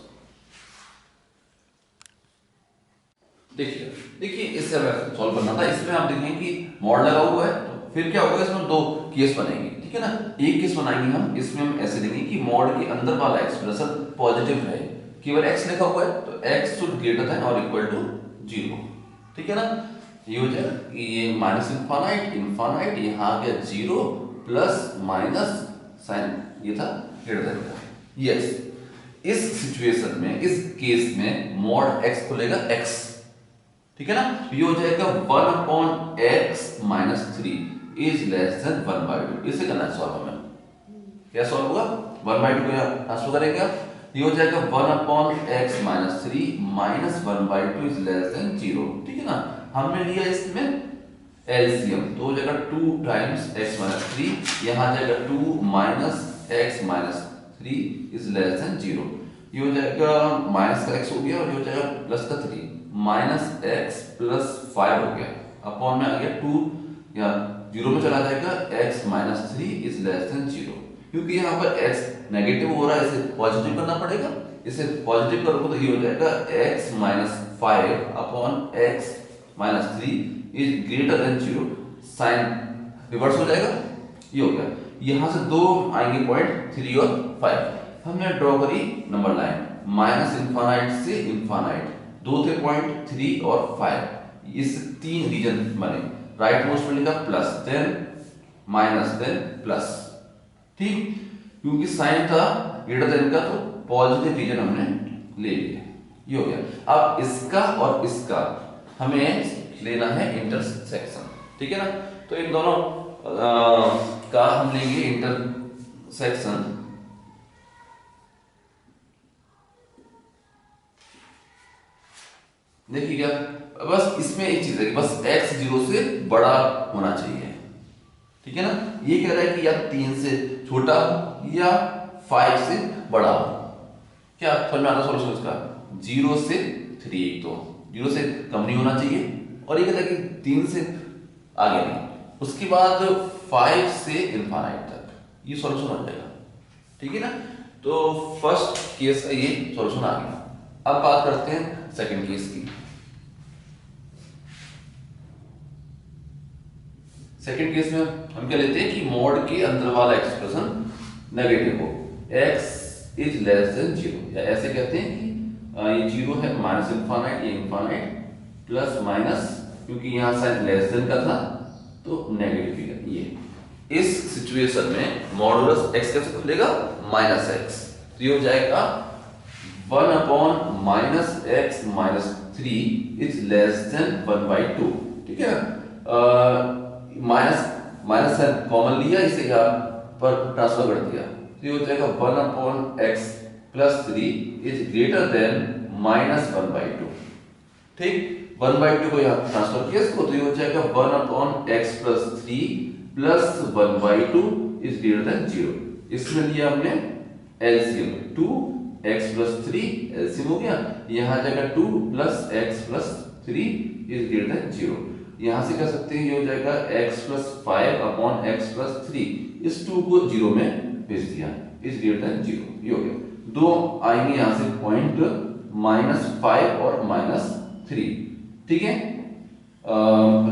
देखिए देखिए इससे हमें सॉल्व करना था। इसमें आप देखें कि मॉड लगा हुआ है, तो फिर क्या होगा, इसमें दो केस बनेंगे। ठीक है ना, एक केस बनाएंगे हम, इसमें हम ऐसे देंगे कि मॉड के अंदर वाला एक्सप्रेशन पॉजिटिव है, केवल x लिखा हुआ है, तो x शुड ग्रेटर देन और इक्वल टू 0। ठीक है ना, ये हो जाएगा कि ये माइनस इनफाइनाइट इनफाइनाइट, यहाँ आ गया 0 प्लस माइनस साइन ये था ग्रेटर देन का। यस, इस सिचुएशन में, इस केस में मॉड x को लेगा x। ठीक है ना, ये हो जाएगा 1/x minus 3 is less than 1/2। इसे करना है सॉल्व हमें। क्या सॉल्व होगा, 1/2 को यहाँ ट्रांसफर करेंगे। ये हो जाएगा 1/x minus 3 minus 1/2 is less than 0। ठीक है ना, हमने लिया इसमें एलसीएम, तो हो जाएगा 2 टाइम्स x माइनस 3, यहाँ आ जाएगा 2 minus x minus 3 is less than 0। ये हो जाएगा माइनस का x हो गया और ये हो जाएगा प्लस का 3, माइनस x प्लस 5 हो गया, अपॉन में आ गया 2, या 0 में चला जाएगा x minus 3 is less than 0। क्योंकि यहाँ पर x नेगेटिव हो रहा है, इसे पॉजिटिव करना पड़ेगा। इसे पॉजिटिव करोगे तो ये हो जाएगा x minus 5 upon x minus 3 is greater than 0। Sign reverse हो जाएगा, ये हो गया। यहाँ से दो आएंगे पॉइंट 3 और 5। हमने ड्रॉ करी नंबर लाइन माइनस इनफाइनाइट से इनफाइनाइट, दो थे पॉइंट 3 और 5, इस तीन रीजन बने। राइट मोस्ट में लिखा plus then minus then plus. ठीक, क्योंकि साइन था ग्रेटर देन का, तो पॉजिटिव रीजन हमने ले लिया। ये हो गया। अब इसका और इसका हमें लेना है इंटरसेक्शन। ठीक है ना, तो इन दोनों का हम लेंगे इंटरसेक्शन। देखिए क्या, बस इसमें एक चीज है कि बस x 0 से बड़ा होना चाहिए। ठीक है ना, ये कह रहा है कि या 3 से छोटा या 5 से बड़ा हो। क्या समझ में आता सॉल्यूशन इसका, 0 से 3, एक तो 0 से कम नहीं होना चाहिए, और ये कहता है कि 3 से आगे नहीं, उसके बाद 5 से इनफाइनाइट तक, ये सॉल्यूशन हो जाएगा। ठीक है ना, तो फर्स्ट केस का ये सॉल्यूशन आ गया। अब बात करते हैं सेकंड केस की। सेकंड केस में हम क्या लेते हैं कि मॉड के अंदर वाला एक्सप्रेशन नेगेटिव हो, x इज लेस देन 0, या ऐसे कहते हैं कि ये 0 है, माइनस इनफाइनाइट, ये इनफाइनाइट, प्लस माइनस, क्योंकि यहाँ साइन लेस देन का था तो नेगेटिव फिगर। ये इस सिचुएशन में मॉडुलस x कैसे खुलेगा, माइनस x, तो ये हो जाएगा 1 minus x minus 3 is less than 1/2। ठीक है, माइनस माइनस साइन कॉमन लिया, इसे यहाँ पर ट्रांसफर कर दिया, तो ये हो जाएगा 1/x plus 3 is greater then minus 1/2। ठीक, 1/2 को यहाँ ट्रांसफर किया इसको, तो ये हो जाएगा 1/x plus 3 plus 1/2 is greater than 0। इसमें लिया हमने एलसीएम, 2x प्लस 3 एलसीएम हो गया, यहाँ आ जाएगा 2 plus x plus 3 is greater than 0। यहाँ से कह सकते हैं ये हो जाएगा x plus 5 upon x plus 3, इस 2 को 0 में भेज दिया, इज ग्रेटर देन 0। ये हो गया। दो आएंगे यहाँ से पॉइंट -5 और -3। ठीक है,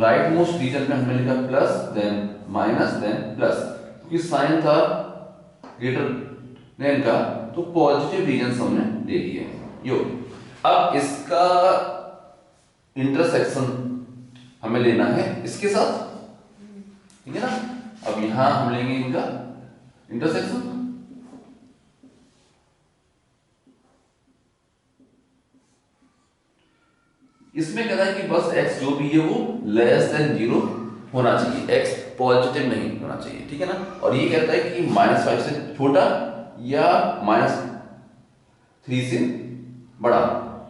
राइट मोस्ट रीजन में हमने लिखा plus then minus then plus, क्योंकि साइन था ग्रेटर देन का, तो पॉजिटिव रीजन हमने ले लिए। यो, अब इसका इंटरसेक्शन हमें लेना है इसके साथ। ठीक है ना, अब यहां हम लेंगे इनका इंटरसेक्शन। इसमें कहता है कि बस x जो भी है वो लेस देन 0 होना चाहिए, x पॉजिटिव नहीं होना चाहिए। ठीक है ना, और ये कहता है कि -5 से छोटा या -3 से बड़ा,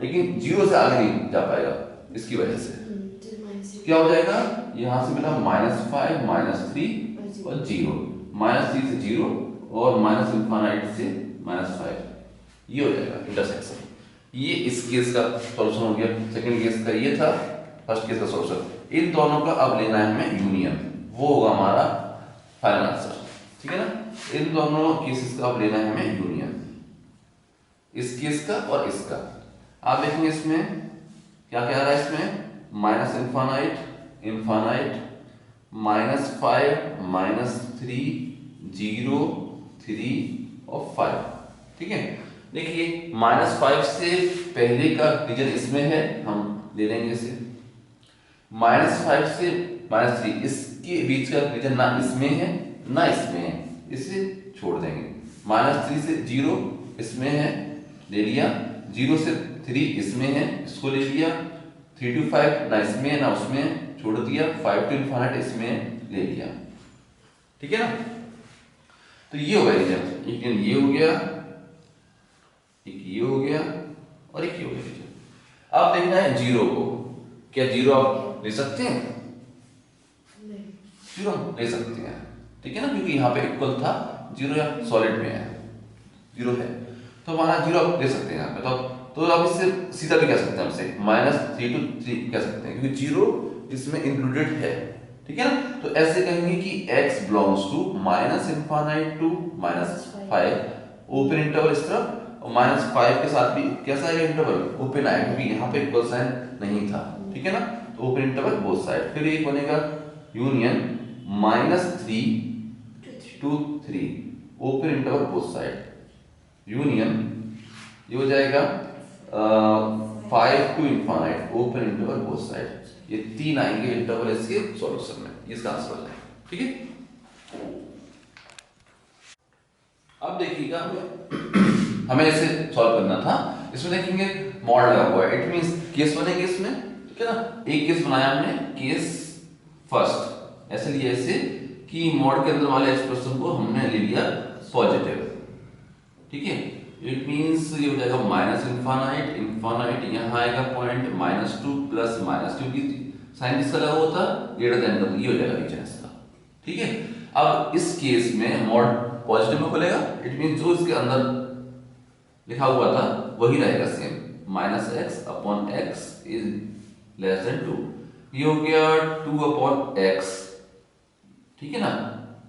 लेकिन 0 से आगे नहीं जा पाएगा, इसकी वजह से क्या हो जाएगा, यहाँ से मिला -5 -3 और 0, -3 से 0 और -∞ से -5, ये हो जाएगा इंटरसेक्शन। ये इस केस का सॉल्यूशन हो गया। सेकंड केस का ये था, फर्स्ट केस का सॉल्यूशन। इन दोनों का अब लेना है हमें यूनियन, वो होगा हमारा फाइनल आंसर, ठीक है ना। इन दोनों केसेस का अब लेना है हमें यूनियन, इस केस का और इसका। आप देखेंगे इसमें क्या क्या आ रहा है, इसमें -∞, ∞, -5 -3 0 3 और 5, ठीक है। देखिए -5 से पहले का रीजन इसमें है, हम ले लेंगे इसे। -5 से -3 इसके बीच का रीजन ना इसमें है ना इसमें है, इसे छोड़ देंगे। -3 से 0 इसमें है, ले लिया। 0 से 3 इसमें है, इसको ले लिया। 3 to 5 ना इसमें है ना उसमें, छोड़ दिया। 5 to ∞ इसमें ले लिया, ठीक है ना। तो ये हो गया रीजन, एक ये हो गया, एक ये हो गया और एक ये हो गया। अब देखना है 0 को, क्या 0 आप ले सकते हैं? 0 ले सकते हैं, ठीक है ना, क्योंकि यहाँ पे इक्वल था 0 या सॉलिड में है, 0 है तो हमारा 0 आप ले सकते हैं यहाँ पे। तो आप इससे सीधा भी कह सकते हैं, हमसे -3 to 3 कह सकते हैं, क्योंकि 0 इसमें इंक्लूडेड है, ठीक है ना। तो ऐसे कहेंगे कि x belongs to -∞ to -5, open interval इस तरफ, और -5 के साथ भी कैसा है इंटरवल, ओपन आएगा, क्योंकि यहाँ पे इक्वल साइन नहीं था, ठीक है ना। तो ओपन इंटरवल बोथ साइड। फिर एक बनेगा union -3 to 3, open interval both side, union ये हो जाएगा 5 to ∞, open interval both side. ये 3 आएंगे इंटरवल इसके सॉल्यूशन में, इसका आंसर हो जाएगा, ठीक है। अब देखिएगा हमें इसे सॉल्व करना था। इसमें देखेंगे मॉड लगा हुआ है, इट मींस केस 1 है केस में, ठीक है ना। एक केस बनाया हमने, केस फर्स्ट, ऐसे लिया इसे कि मॉड के अंदर वाले एक्सप्रेशन को हमने ले लिया पॉजिटिव, ठीक है। इट मींस ये हो जाएगा -∞, यहाँ आएगा पॉइंट -2 प्लस माइनस, क्योंकि साइन जिसका लगा हुआ था ग्रेटर देन का, ये हो जाएगा रीजन इसका, ठीक है। अब इस केस में मॉड पॉजिटिव में खुलेगा, इट मींस जो इसके अंदर लिखा हुआ था वही रहेगा same, -x/x is less than 2, ये हो गया 2/x, ठीक है ना,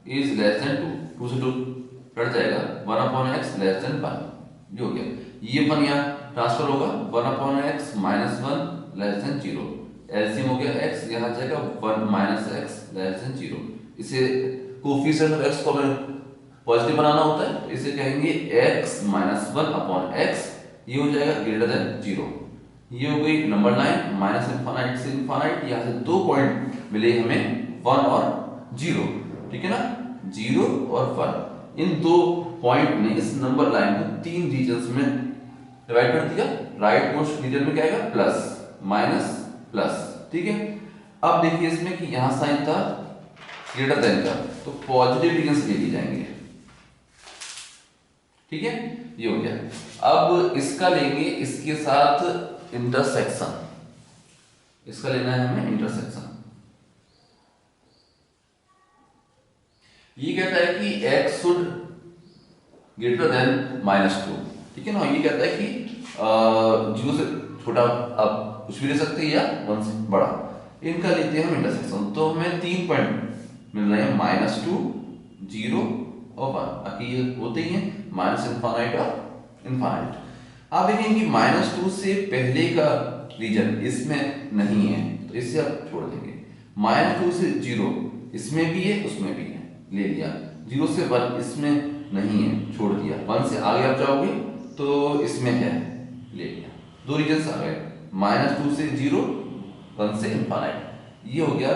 इज लेस देन 2, 2 से 2 कट जाएगा, 1/x लेस देन 1, ये हो गया। ये 1 यहाँ ट्रांसफर होगा, 1/x -1 लेस देन 0, एलसीएम हो गया x, यहाँ जाएगा 1 - x लेस देन 0। इसे कोफिशिएंट ऑफ x को हमें पॉजिटिव बनाना होता है, तो इसे कहेंगे x - 1/x, ये हो जाएगा ग्रेटर देन 0। ये हो गई नंबर लाइन -∞ से ∞, यहाँ से 2 पॉइंट मिले हमें 1 और 0, ठीक है ना, 0 और 1। इन 2 पॉइंट ने इस नंबर लाइन को 3 रीजन्स में डिवाइड कर दिया। राइट मोस्ट रीजन में क्या आएगा, प्लस माइनस प्लस, ठीक है। अब देखिए इसमें कि यहां साइन था ग्रेटर देन का, तो पॉजिटिव रीजन से ले जाएंगे, ठीक है, ये हो गया। अब इसका लेंगे इसके साथ इंटरसेक्शन, इसका लेना है हमें इंटरसेक्शन। ये कहता है कि x शुड ग्रेटर देन -2, ठीक है ना। ये कहता है कि 0 से छोटा आप कुछ भी ले सकते हैं या 1 से बड़ा, इनका लेते हैं हम इंटरसेक्शन। तो हमें 3 पॉइंट मिल रहे हैं, -2 0 और 1, बाकी ये होते ही हैं -∞ और ∞। आप देखेंगे कि -2 से पहले का रीजन इसमें नहीं है, तो इसे आप छोड़ देंगे। -2 से 0 इसमें भी है उसमें भी है, ले लिया। 0 से 1 इसमें नहीं है, छोड़ दिया। 1 से आगे आप जाओगे तो इसमें है, ले लिया। 2 रीजन आ गए, -2 से 0, 1 से ∞। ये हो गया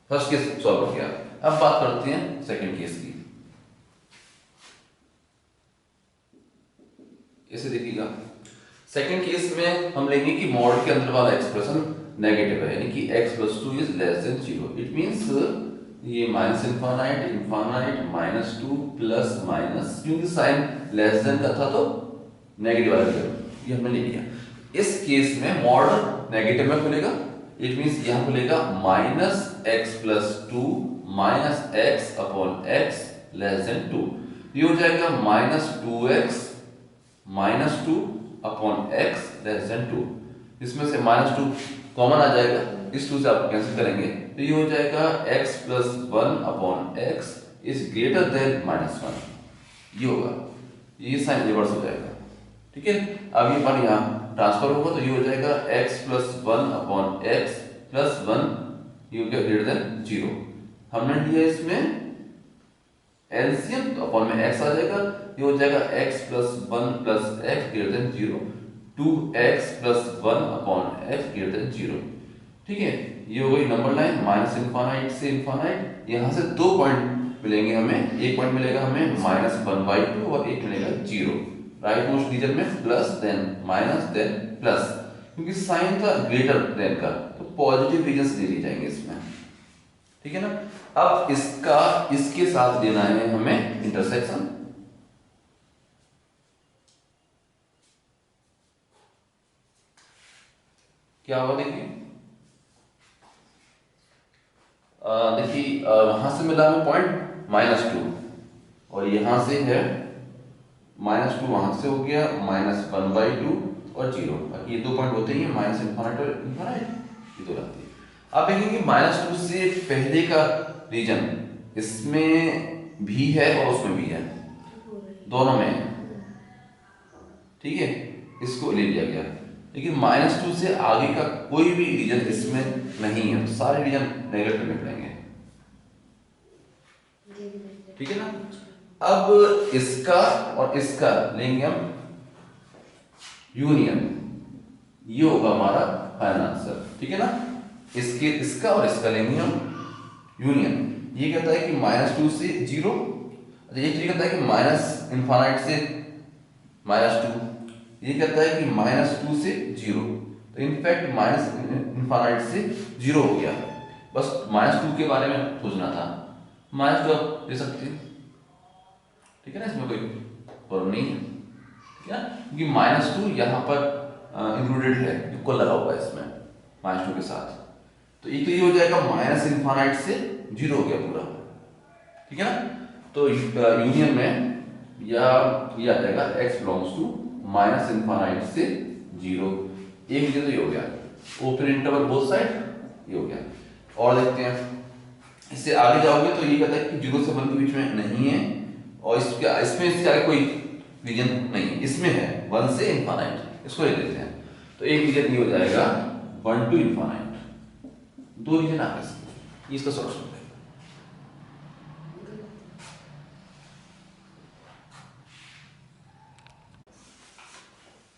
फर्स्ट केस सॉल्व हो गया। अब बात करते हैं सेकंड केस की। इसे देखिएगा, सेकंड केस में हम लेंगे कि मॉड के अंदर वाला एक्सप्रेशन नेगेटिव है, यानी कि x + 2 is less than 0। It means ये -∞, -2 प्लस माइनस, क्योंकि साइन लेस देन का था तो नेगेटिव वाला ये हमने ले लिया। इस केस में मॉड नेगेटिव में खुलेगा, इट मींस यहां खुलेगा minus x plus two minus x upon x less than 2। ये हो जाएगा minus two x minus two upon x less than 2। इसमें से माइनस टू कॉमन आ जाएगा, इस 2 से आप कैंसिल करेंगे तो ये हो जाएगा x plus one upon x is greater then minus one. ये होगा, ये साइन रिवर्स हो जाएगा। ठीक है, अब ये पर यहाँ ट्रांसफर होगा तो ये हो जाएगा x plus one upon x plus one, ये हो गया ग्रेटर देन 0। हमने लिया इसमें एलसीएम तो अपॉन में x आ जाएगा, ये हो जाएगा x plus one plus x greater than 0, 2x plus one upon x greater than 0। ठीक है, ये हो गई नंबर लाइन माइनस इनफाइनाइट से इनफाइनाइट। यहाँ से 2 पॉइंट मिलेंगे हमें, एक पॉइंट मिलेगा हमें माइनस वन बाई टू और एक मिलेगा 0। राइट मोस्ट रीजन में plus then minus then plus, क्योंकि साइन था ग्रेटर देन का तो पॉजिटिव रीजन ले ली जाएंगे इसमें। ठीक है ना, अब इसका इसके साथ लेना है हमें इंटरसेक्शन। क्या होगा देखिए, देखिए वहां से मिला हमें पॉइंट माइनस टू और यहां से है माइनस टू, वहां से हो गया माइनस वन बाई टू और 0। ये 2 पॉइंट होते हैं माइनस इनफाइनाइट और इनफाइनाइट, ये 2 रहती है। आप देखेंगे माइनस टू से पहले का रीजन इसमें भी है और उसमें भी है, दोनों में। ठीक है, इसको ले लिया गया, लेकिन माइनस टू से आगे का कोई भी रीजन इसमें नहीं है, तो सारे रीजन नेगेटिव में पड़ेंगे। ठीक है ना, अब इसका और इसका लेंगे हम यूनियन, ये होगा हमारा फाइनल आंसर। ठीक है ना, इसके इसका और इसका लेंगे हम यूनियन। ये कहता है कि माइनस टू से 0, ये कहता है कि माइनस इनफाइनाइट से माइनस टू, ये कहता है कि माइनस टू से 0। तो इनफैक्ट माइनस इनफाइनाइट से 0 हो गया, बस माइनस टू के बारे में सोचना था। माइनस टू आप ले सकते हैं, ठीक है ना, इसमें कोई प्रॉब्लम नहीं है। ठीक है, क्योंकि माइनस टू यहाँ पर इंक्लूडेड है, इक्वल लगा हुआ है इसमें माइनस टू के साथ। तो ये हो जाएगा माइनस इनफाइनाइट से 0 हो गया पूरा। ठीक है ना, तो यूनियन में या ये आ जाएगा x belongs to minus infinite से 0। एक रीजन तो ये हो गया, ओपन इंटरवल बोथ साइड, ये हो गया। और देखते हैं, इससे आगे जाओगे तो ये कहता है कि 0 से 1 के बीच में नहीं है, और इसमें इससे आगे कोई रीजन नहीं है, इसमें है 1 से इनफाइनाइट, इसको ले लेते हैं। तो एक रीजन ये हो जाएगा 1 टू इनफाइनाइट, 2 रीजन आ गए, इसका सॉल्यूशन है।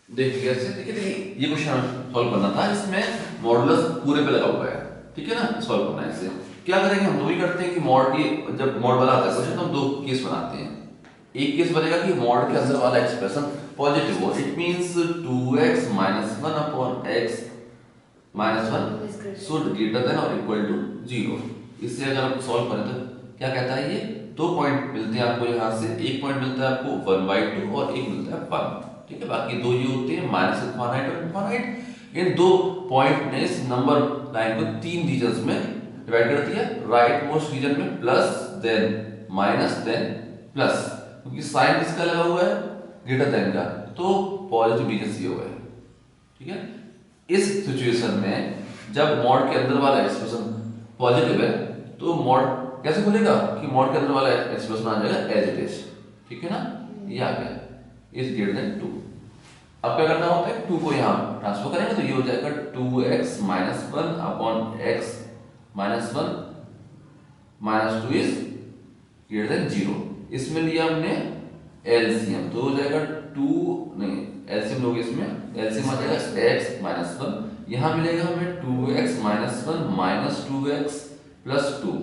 देखिए कैसे, देखिए ये क्वेश्चन सॉल्व करना था, इसमें मॉडुलस पूरे पे लगा हुआ है। ठीक है ना, सॉल्व करना है। इसे क्या करेंगे, हम 2 ही करते हैं कि मॉड की जब मॉड वाला आता है क्वेश्चन तो हम 2 केस बनाते हैं। एक केस बनेगा कि मॉड के अंदर वाला एक्सप्रेशन पॉजिटिव हो, it means 2x minus 1 upon x minus 1 should greater than और इक्वल टू 0। इससे अगर हम सॉल्व करें तो क्या कहता है, ये 2 पॉइंट मिलते हैं आपको यहाँ से, एक पॉइंट मिलता है आपको 1/2 और एक मिलता है 1। ठीक है, बाकी 2 ये होते हैं माइनस इनफाइनाइट और इनफाइनाइट। इन 2 पॉइंट ने इस नंबर लाइन को 3 रीजन्स में डिवाइड कर दिया। राइट मोस्ट रीजन में plus then minus then plus, क्योंकि साइन किसका लगा हुआ है, ग्रेटर देन का, तो पॉजिटिव रीजन ये हुआ है। ठीक है, इस सिचुएशन में जब मॉड के अंदर वाला एक्सप्रेशन पॉजिटिव है तो मॉड कैसे खुलेगा कि मॉड के अंदर वाला एक्सप्रेशन आ जाएगा एज इट इज। ठीक है ना, ये आ गया इज ग्रेटर देन 2। अब क्या करना होता है, 2 को यहाँ ट्रांसफर करेंगे तो ये हो जाएगा 2x minus 1 upon x minus 1 minus 2 is greater than 0। इसमें लिया हमने एलसीएम तो हो जाएगा 2, नहीं एलसीएम लोगे इसमें, एलसीएम आ जाएगा x माइनस 1, यहाँ मिलेगा हमें 2x minus 1 minus 2x plus 2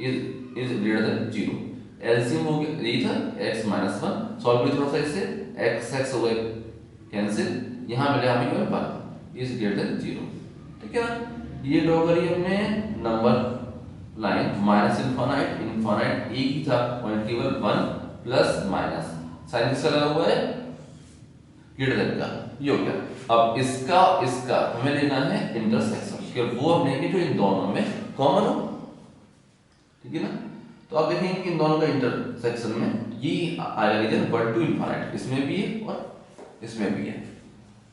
is greater than 0। LCM हो गया, ये था x माइनस 1, सॉल्व करिए थोड़ा सा इससे, x हो गए कैंसिल, यहाँ मिले हमें 1 इज ग्रेटर देन 0। ठीक है ना, ये ड्रॉ करिए हमने number line minus infinite infinite, एक ही था पॉइंट केवल 1 प्लस माइनस, साइन किसका लगा हुआ है, ग्रेटर देन का। ये हो गया। अब इसका इसका हमें लेना है इंटरसेक्शन, कि वो हम लेंगे जो इन दोनों में कॉमन हो, ठीक है ना। तो आप देखेंगे कि इन दोनों का इंटरसेक्शन में ये आएगा रीजन 1 to इनफाइनाइट, इसमें भी है और इसमें भी है,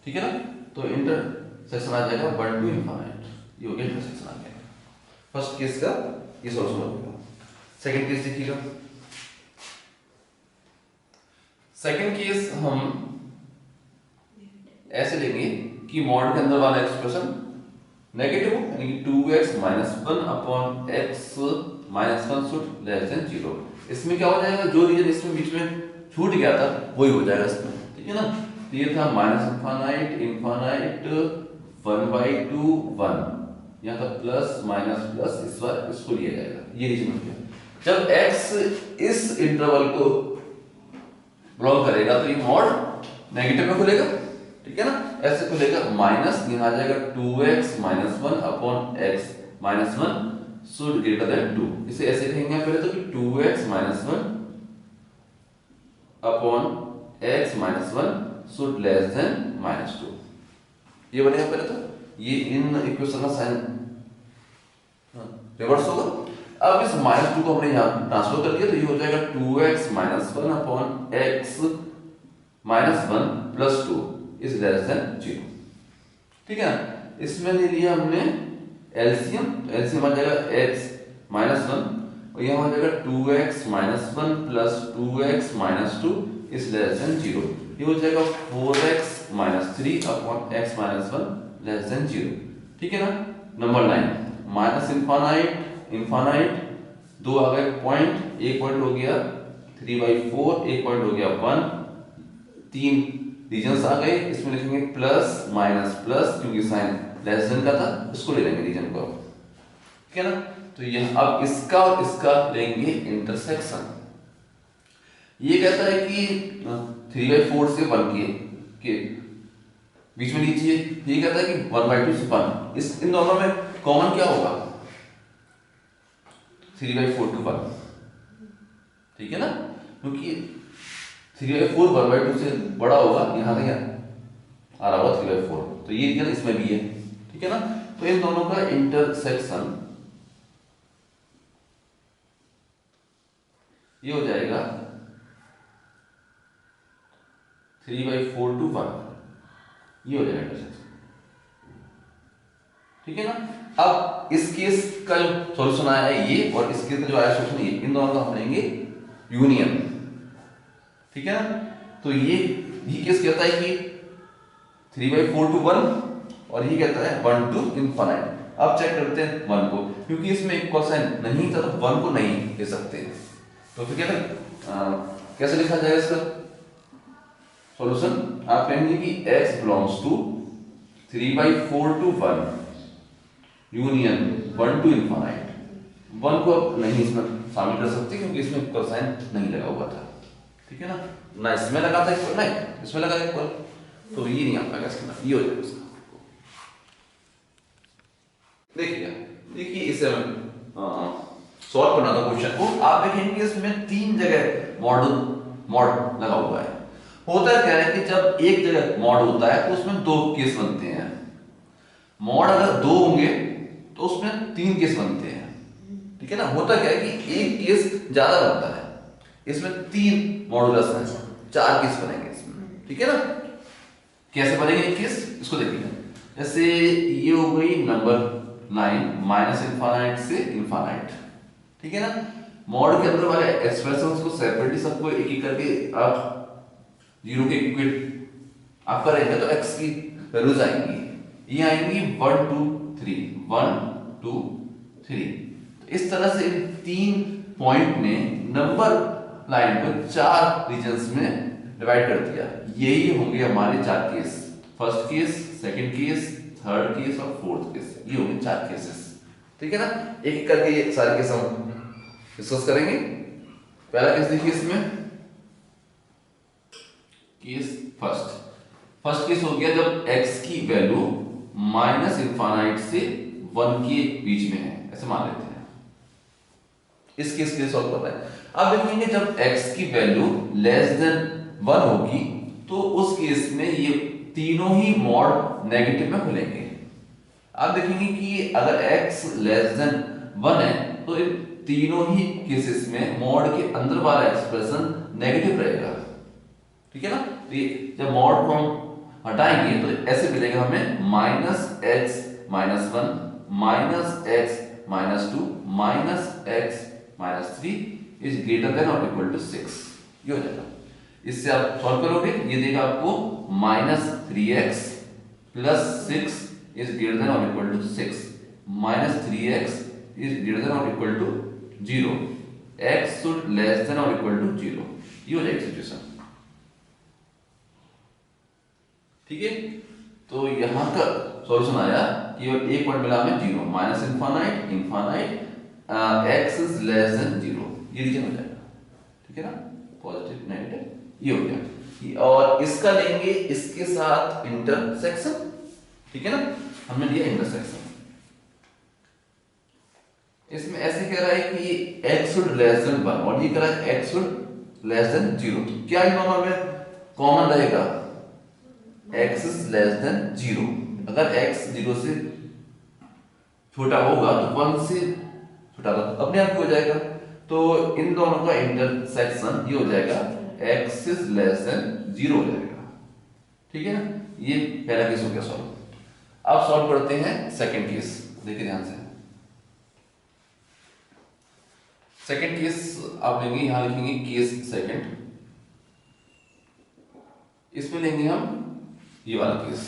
ठीक है ना। तो इंटरसेक्शन आ जाएगा 1 to इनफाइनाइट, ये हो गया इंटरसेक्शन आ गया। फर्स्ट केस का ये सॉल्यूशन हो गया। सेकंड केस देखिएगा। सेकंड केस हम ऐसे लेंगे कि मॉड के अंदर वाला एक्सप्रेशन नेगेटिव हो, यानी कि 2x minus 1 upon x minus 1 should less then 0। इसमें क्या हो जाएगा, जो रीजन इसमें बीच में छूट गया था वही हो जाएगा इसमें, ठीक है ना। तो ये था माइनस इनफाइनाइट इनफाइनाइट 1/2 1, यहाँ था प्लस माइनस प्लस, इस बार इसको लिया जाएगा, ये रीजन हो गया। जब x इस इंटरवल को बिलोंग करेगा तो ये मॉड नेगेटिव में खुलेगा, ठीक है ना। ऐसे खुलेगा माइनस, यहाँ आ जाएगा 2x minus 1 upon x minus 1 should greater than 2। इसे ऐसे कहेंगे पहले तो कि 2x minus 1 upon x minus 1 should less then minus 2, ये बनेगा पहले तो। ये इन इक्वेशन का साइन रिवर्स होगा। अब इस माइनस 2 को हमने यहाँ ट्रांसफर कर दिया तो ये हो जाएगा 2x minus 1 upon x minus 1 plus 2 is less than 0, ठीक है ना। इसमें ले लिया हमने एलसीएम, तो एलसीएम आ जाएगा x माइनस 1 और यहाँ आ जाएगा 2x minus 1 plus 2x minus 2 is less than 0, ये हो जाएगा 4x minus 3 upon x minus 1 less than 0, ठीक है ना। नंबर 9 माइनस इनफाइनाइट इनफाइनाइट, दो आ गए पॉइंट, एक पॉइंट हो गया 3/4, एक पॉइंट हो गया 1, तीन रीजन्स आ गए। इसमें लिखेंगे प्लस माइनस प्लस, क्योंकि साइन लेस देन का था, इसको ले लेंगे रीजन को, ठीक है ना। तो ये अब इसका और इसका लेंगे इंटरसेक्शन। ये कहता है कि 3/4 से 1 के बीच में लीजिए, ये कहता है कि 1/2 से 1, इस इन दोनों में कॉमन क्या होगा, 3/4 to 1, ठीक है ना, क्योंकि 3/4 1/2 से बड़ा होगा, यहाँ तक आ रहा होगा 3/4, तो ये रीजन इसमें भी है, ठीक है ना। तो इन दोनों का इंटरसेक्शन ये हो जाएगा 3/4 to 1, ये हो जाएगा इंटरसेक्शन, ठीक है ना। अब इस केस का जो सॉल्यूशन आया है ये, और इस केस का जो आया सॉल्यूशन ये, इन दोनों का हम लेंगे यूनियन, ठीक है ना। तो ये केस कहता है कि 3/4 to 1 और ये कहता है 1 to इनफाइनाइट। अब चेक करते हैं 1 को, क्योंकि इसमें इक्वल साइन नहीं था तो 1 को नहीं ले सकते, तो फिर कैसे लिखा जाएगा इसका सॉल्यूशन। आप कहेंगे कि x belongs to 3/4 to 1 union 1 to infinite. 1 को अब नहीं इसमें शामिल कर सकते क्योंकि इसमें इक्वल साइन नहीं लगा हुआ था, ठीक है ना इसमें लगा था इक्वल, नहीं इसमें लगा इक्वल, तो ये नहीं आ पाएगा इसके अंदर, ये हो जाएगा इसका। देखिए इसे सॉल्व करना था क्वेश्चन को। आप देखेंगे इसमें 3 जगह मॉड लगा हुआ है। होता क्या है कि जब एक जगह मॉड होता है तो उसमें 2 केस बनते हैं। मॉड अगर 2 होंगे तो उसमें 3 केस बनते हैं, ठीक है ना। होता क्या है कि एक केस ज्यादा बनता है, इसमें 3 मॉडुलस हैं, 4 केस बनेंगे इसमें, ठीक है ना। कैसे बनेंगे एक केस, इसको देखिए। जैसे ये हो गई नंबर 9 माइनस इनफाइनाइट से इनफाइनाइट, ठीक है ना। मॉड के अंदर वाले एक्सप्रेशंस को सेपरेटली सबको एक एक करके आप 0 के इक्वेट आप करेंगे तो x की वैल्यूज आएंगी, ये आएंगी 1 2 3 1 2 3। तो इस तरह से इन 3 पॉइंट ने नंबर लाइन को 4 रीजन्स में डिवाइड कर दिया। यही होंगे हमारे 4 case, first case, second case, third case और फोर्थ केस, ये होंगे 4 केसेस, ठीक है ना। एक एक करके ये सारे केस हम डिस्कस करेंगे। पहला केस देखिए, इसमें केस फर्स्ट केस हो गया जब x की वैल्यू माइनस इनफाइनाइट से 1 के बीच में है, ऐसे मान लेते हैं। इस केस के लिए सॉल्व कर रहे हैं। अब देखेंगे जब x की वैल्यू लेस देन 1 होगी तो उस केस में ये तीनों ही मॉड नेगेटिव में खुलेंगे। आप देखेंगे कि अगर x लेस देन 1 है तो इन तीनों ही केसेस में मॉड के अंदर वाला एक्सप्रेशन नेगेटिव रहेगा, ठीक है ना। तो ये जब मॉड को हम हटाएंगे तो ऐसे मिलेगा हमें -x-1 -x-2 -x-3 is greater than और इक्वल टू 6, ये हो जाएगा। इससे आप सॉल्व करोगे, ये देगा आपको -3x + 6 इज ग्रेटर देन और equal to 6 -3x is greater than और equal to 0, x should less than और इक्वल टू 0, ये हो जाएगी सिचुएशन, ठीक है। तो यहां का सॉल्यूशन आया केवल एक पॉइंट मिला हमें 0 -∞ infinite x is less than 0, ये रीजन हो जाएगा, ठीक है ना। पॉजिटिव नेगेटिव ये हो गया। और इसका लेंगे इसके साथ इंटरसेक्शन, ठीक है ना, हमने लिया इंटरसेक्शन। इसमें ऐसे कह रहा है कि x शुड लेस देन 1 और ये कह रहा है x शुड लेस देन 0, तो क्या इन दोनों में कॉमन रहेगा? x is less than 0। अगर x 0 से छोटा होगा तो 1 से छोटा तो अपने आप हो जाएगा। तो इन दोनों का इंटरसेक्शन ये हो जाएगा x इज लेस देन 0 हो जाएगा, ठीक है ना। ये पहला केस हो गया सॉल्व। अब सॉल्व करते हैं सेकंड केस, देखिए ध्यान से। सेकंड केस आप लेंगे, यहां लिखेंगे केस सेकंड, इसमें लेंगे हम ये वाला केस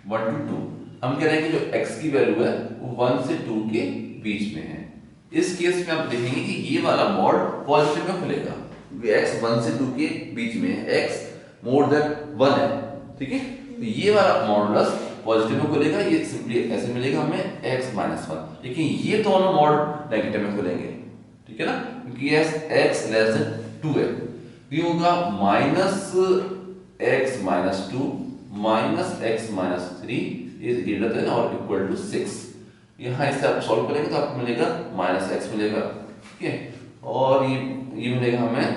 1 to 2। हम कह रहे हैं कि जो x की वैल्यू है वो 1 से 2 के बीच में है। इस केस में आप देखेंगे कि ये वाला मॉड पॉजिटिव में खुलेगा, x 1 से 2 के बीच में है, x मोर देन 1 है, ठीक है। तो ये वाला मॉडुलस पॉजिटिव में खुलेगा, ये सिंपली ऐसे मिलेगा हमें x - 1, लेकिन ये दोनों मॉड नेगेटिव में खुलेंगे, ठीक है ना, क्योंकि x लेस देन 2 है। ये होगा -x - 2 -x - 3 is greater than और इक्वल टू 6। यहाँ इसे आप सॉल्व करेंगे तो आपको मिलेगा -x मिलेगा, ठीक है। और ये मिलेगा हमें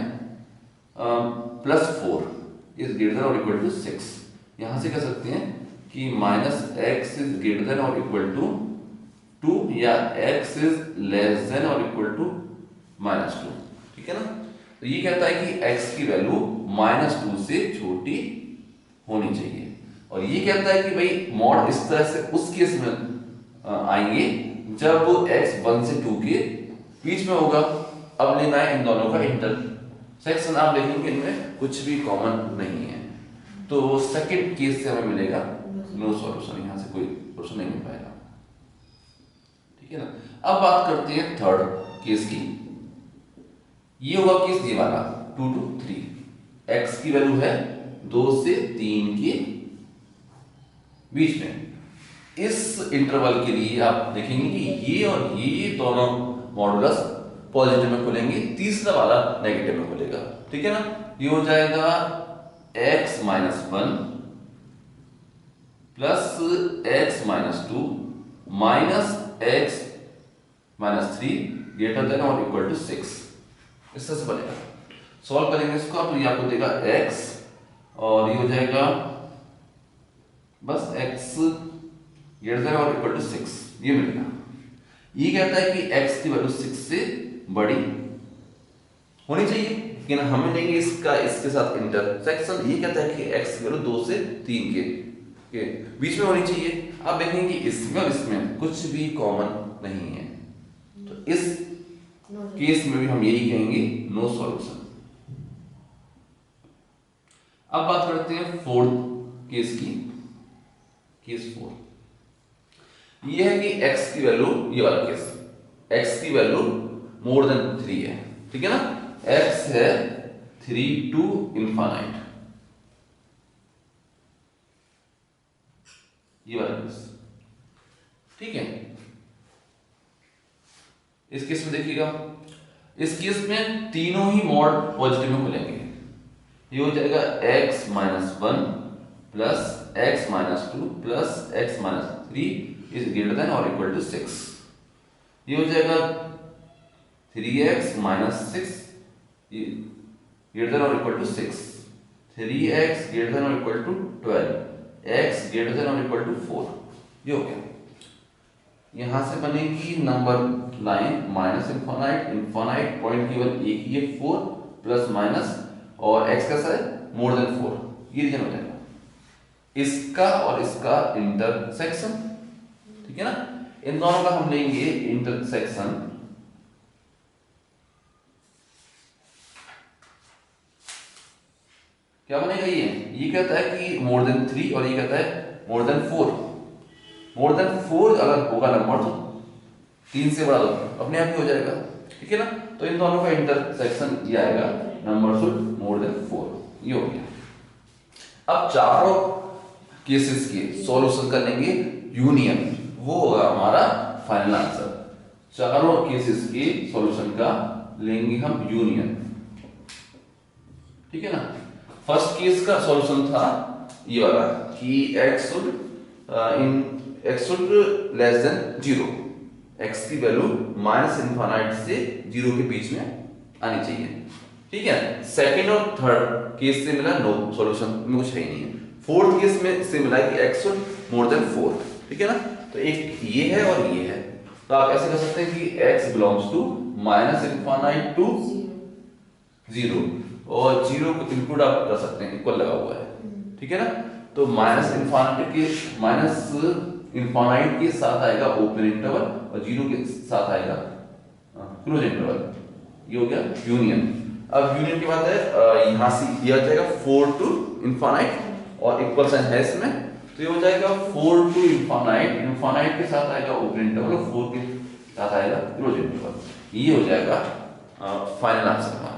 +4 इज ग्रेटर देन और इक्वल टू 6। यहाँ से कह सकते हैं कि -x इज ग्रेटर देन और इक्वल टू 2 या x इज लेस देन और इक्वल टू -2, ठीक है ना। तो ये कहता है कि x की वैल्यू -2 से छोटी होनी चाहिए। और ये कहता है कि भाई मॉड इस तरह से उस केस में आएंगे जब x 1 से 2 के बीच में होगा। अब लेना है इन दोनों का इंटरसेक्शन। आप देखेंगे इनमें कुछ भी कॉमन नहीं है, तो सेकंड केस से हमें मिलेगा नो सॉल्यूशन, यहां से कोई सॉल्यूशन नहीं मिल पाएगा, ठीक है ना। अब बात करते हैं थर्ड केस की। ये होगा केस ये वाला 2 to 3, x की वैल्यू है 2 से 3 के बीच में। इस इंटरवल के लिए आप देखेंगे कि ये और ये दोनों मॉडुलस पॉजिटिव में खुलेंगे, तीसरा वाला नेगेटिव में खुलेगा, ठीक है ना। ये हो जाएगा x - 1 plus x - 2 minus x - 3 greater than और इक्वल टू 6। इस तरह से बनेगा। सॉल्व करेंगे इसको तो ये आपको देगा x और ये हो जाएगा बस x ग्रेटर देन और इक्वल टू 6, ये मिलेगा। ये कहता है कि x की वैल्यू 6 से बड़ी होनी चाहिए, लेकिन हमें लेंगे इसका इसके साथ इंटरसेक्शन। ये कहता है कि x की वैल्यू 2 से 3 के बीच में होनी चाहिए। आप देखेंगे कि इसमें और इसमें कुछ भी कॉमन नहीं है, तो इस केस में भी हम यही कहेंगे नो सॉल्यूशन। अब बात करते हैं फोर्थ केस की, केस 4। ये है कि x की वैल्यू, ये वाला केस, x की वैल्यू मोर देन 3 है, ठीक है ना। x है 3 to ∞, ये वाला केस, ठीक है। इस केस में देखिएगा, इस केस में तीनों ही मॉड पॉजिटिव में खुलेंगे। ये हो जाएगा x - 1 plus x - 2 plus x - 3 is greater than और इक्वल टू 6। ये हो जाएगा 3x - 6 ग्रेटर देन और equal to 6, 3x greater than और equal to 12, x greater than और इक्वल टू 4। ये हो गया। यहां से बनेगी number line minus infinite, infinite point केवल एक ही है 4 प्लस माइनस और x कैसा है मोर देन 4। ये रीजन हो जाएगा इसका और इसका इंटरसेक्शन, ठीक है ना। इन दोनों का हम लेंगे इंटरसेक्शन, क्या बनेगा ये कहता है कि मोर देन 3 और ये कहता है मोर देन 4। मोर देन 4 अगर होगा नंबर तो 3 से बड़ा तो अपने आप ही हो जाएगा, ठीक है ना। तो इन दोनों का इंटरसेक्शन ये आएगा नंबर शुड मोर देन 4। ये हो गया। अब चारों केसेस के सॉल्यूशन करेंगे यूनियन, वो होगा हमारा फाइनल आंसर। चारों केसेस के सॉल्यूशन का लेंगे हम यूनियन, ठीक है ना। फर्स्ट केस का सॉल्यूशन था ये वाला कि x should less then 0, x की वैल्यू माइनस इनफाइनाइट से 0 के बीच में आनी चाहिए, ठीक है। सेकंड और थर्ड केस से मिला नो सॉल्यूशन में कुछ है ही नहीं है। फोर्थ केस में से मिला कि x शुड मोर देन 4, ठीक है ना। तो एक ये है और ये है, तो आप ऐसे कर सकते हैं कि x belongs to minus infinite to 0 और 0 को इनपुट आप कर सकते हैं, इक्वल लगा हुआ है, ठीक है ना। तो माइनस इनफाइनाइट के साथ आएगा ओपन इंटरवल और 0 के साथ आएगा क्लोज इंटरवल। ये हो गया यूनियन। अब यूनियन की बात है, यहां से दिया जाएगा 4 टू इनफाइनाइट और इक्वल साइन है इसमें, तो ये हो जाएगा 4 टू इनफाइनाइट, इनफाइनाइट के साथ आएगा ओपन इंटरवल और 4 के साथ आएगा क्लोज इंटरवल। ये हो जाएगा फाइनल आंसर हमारा।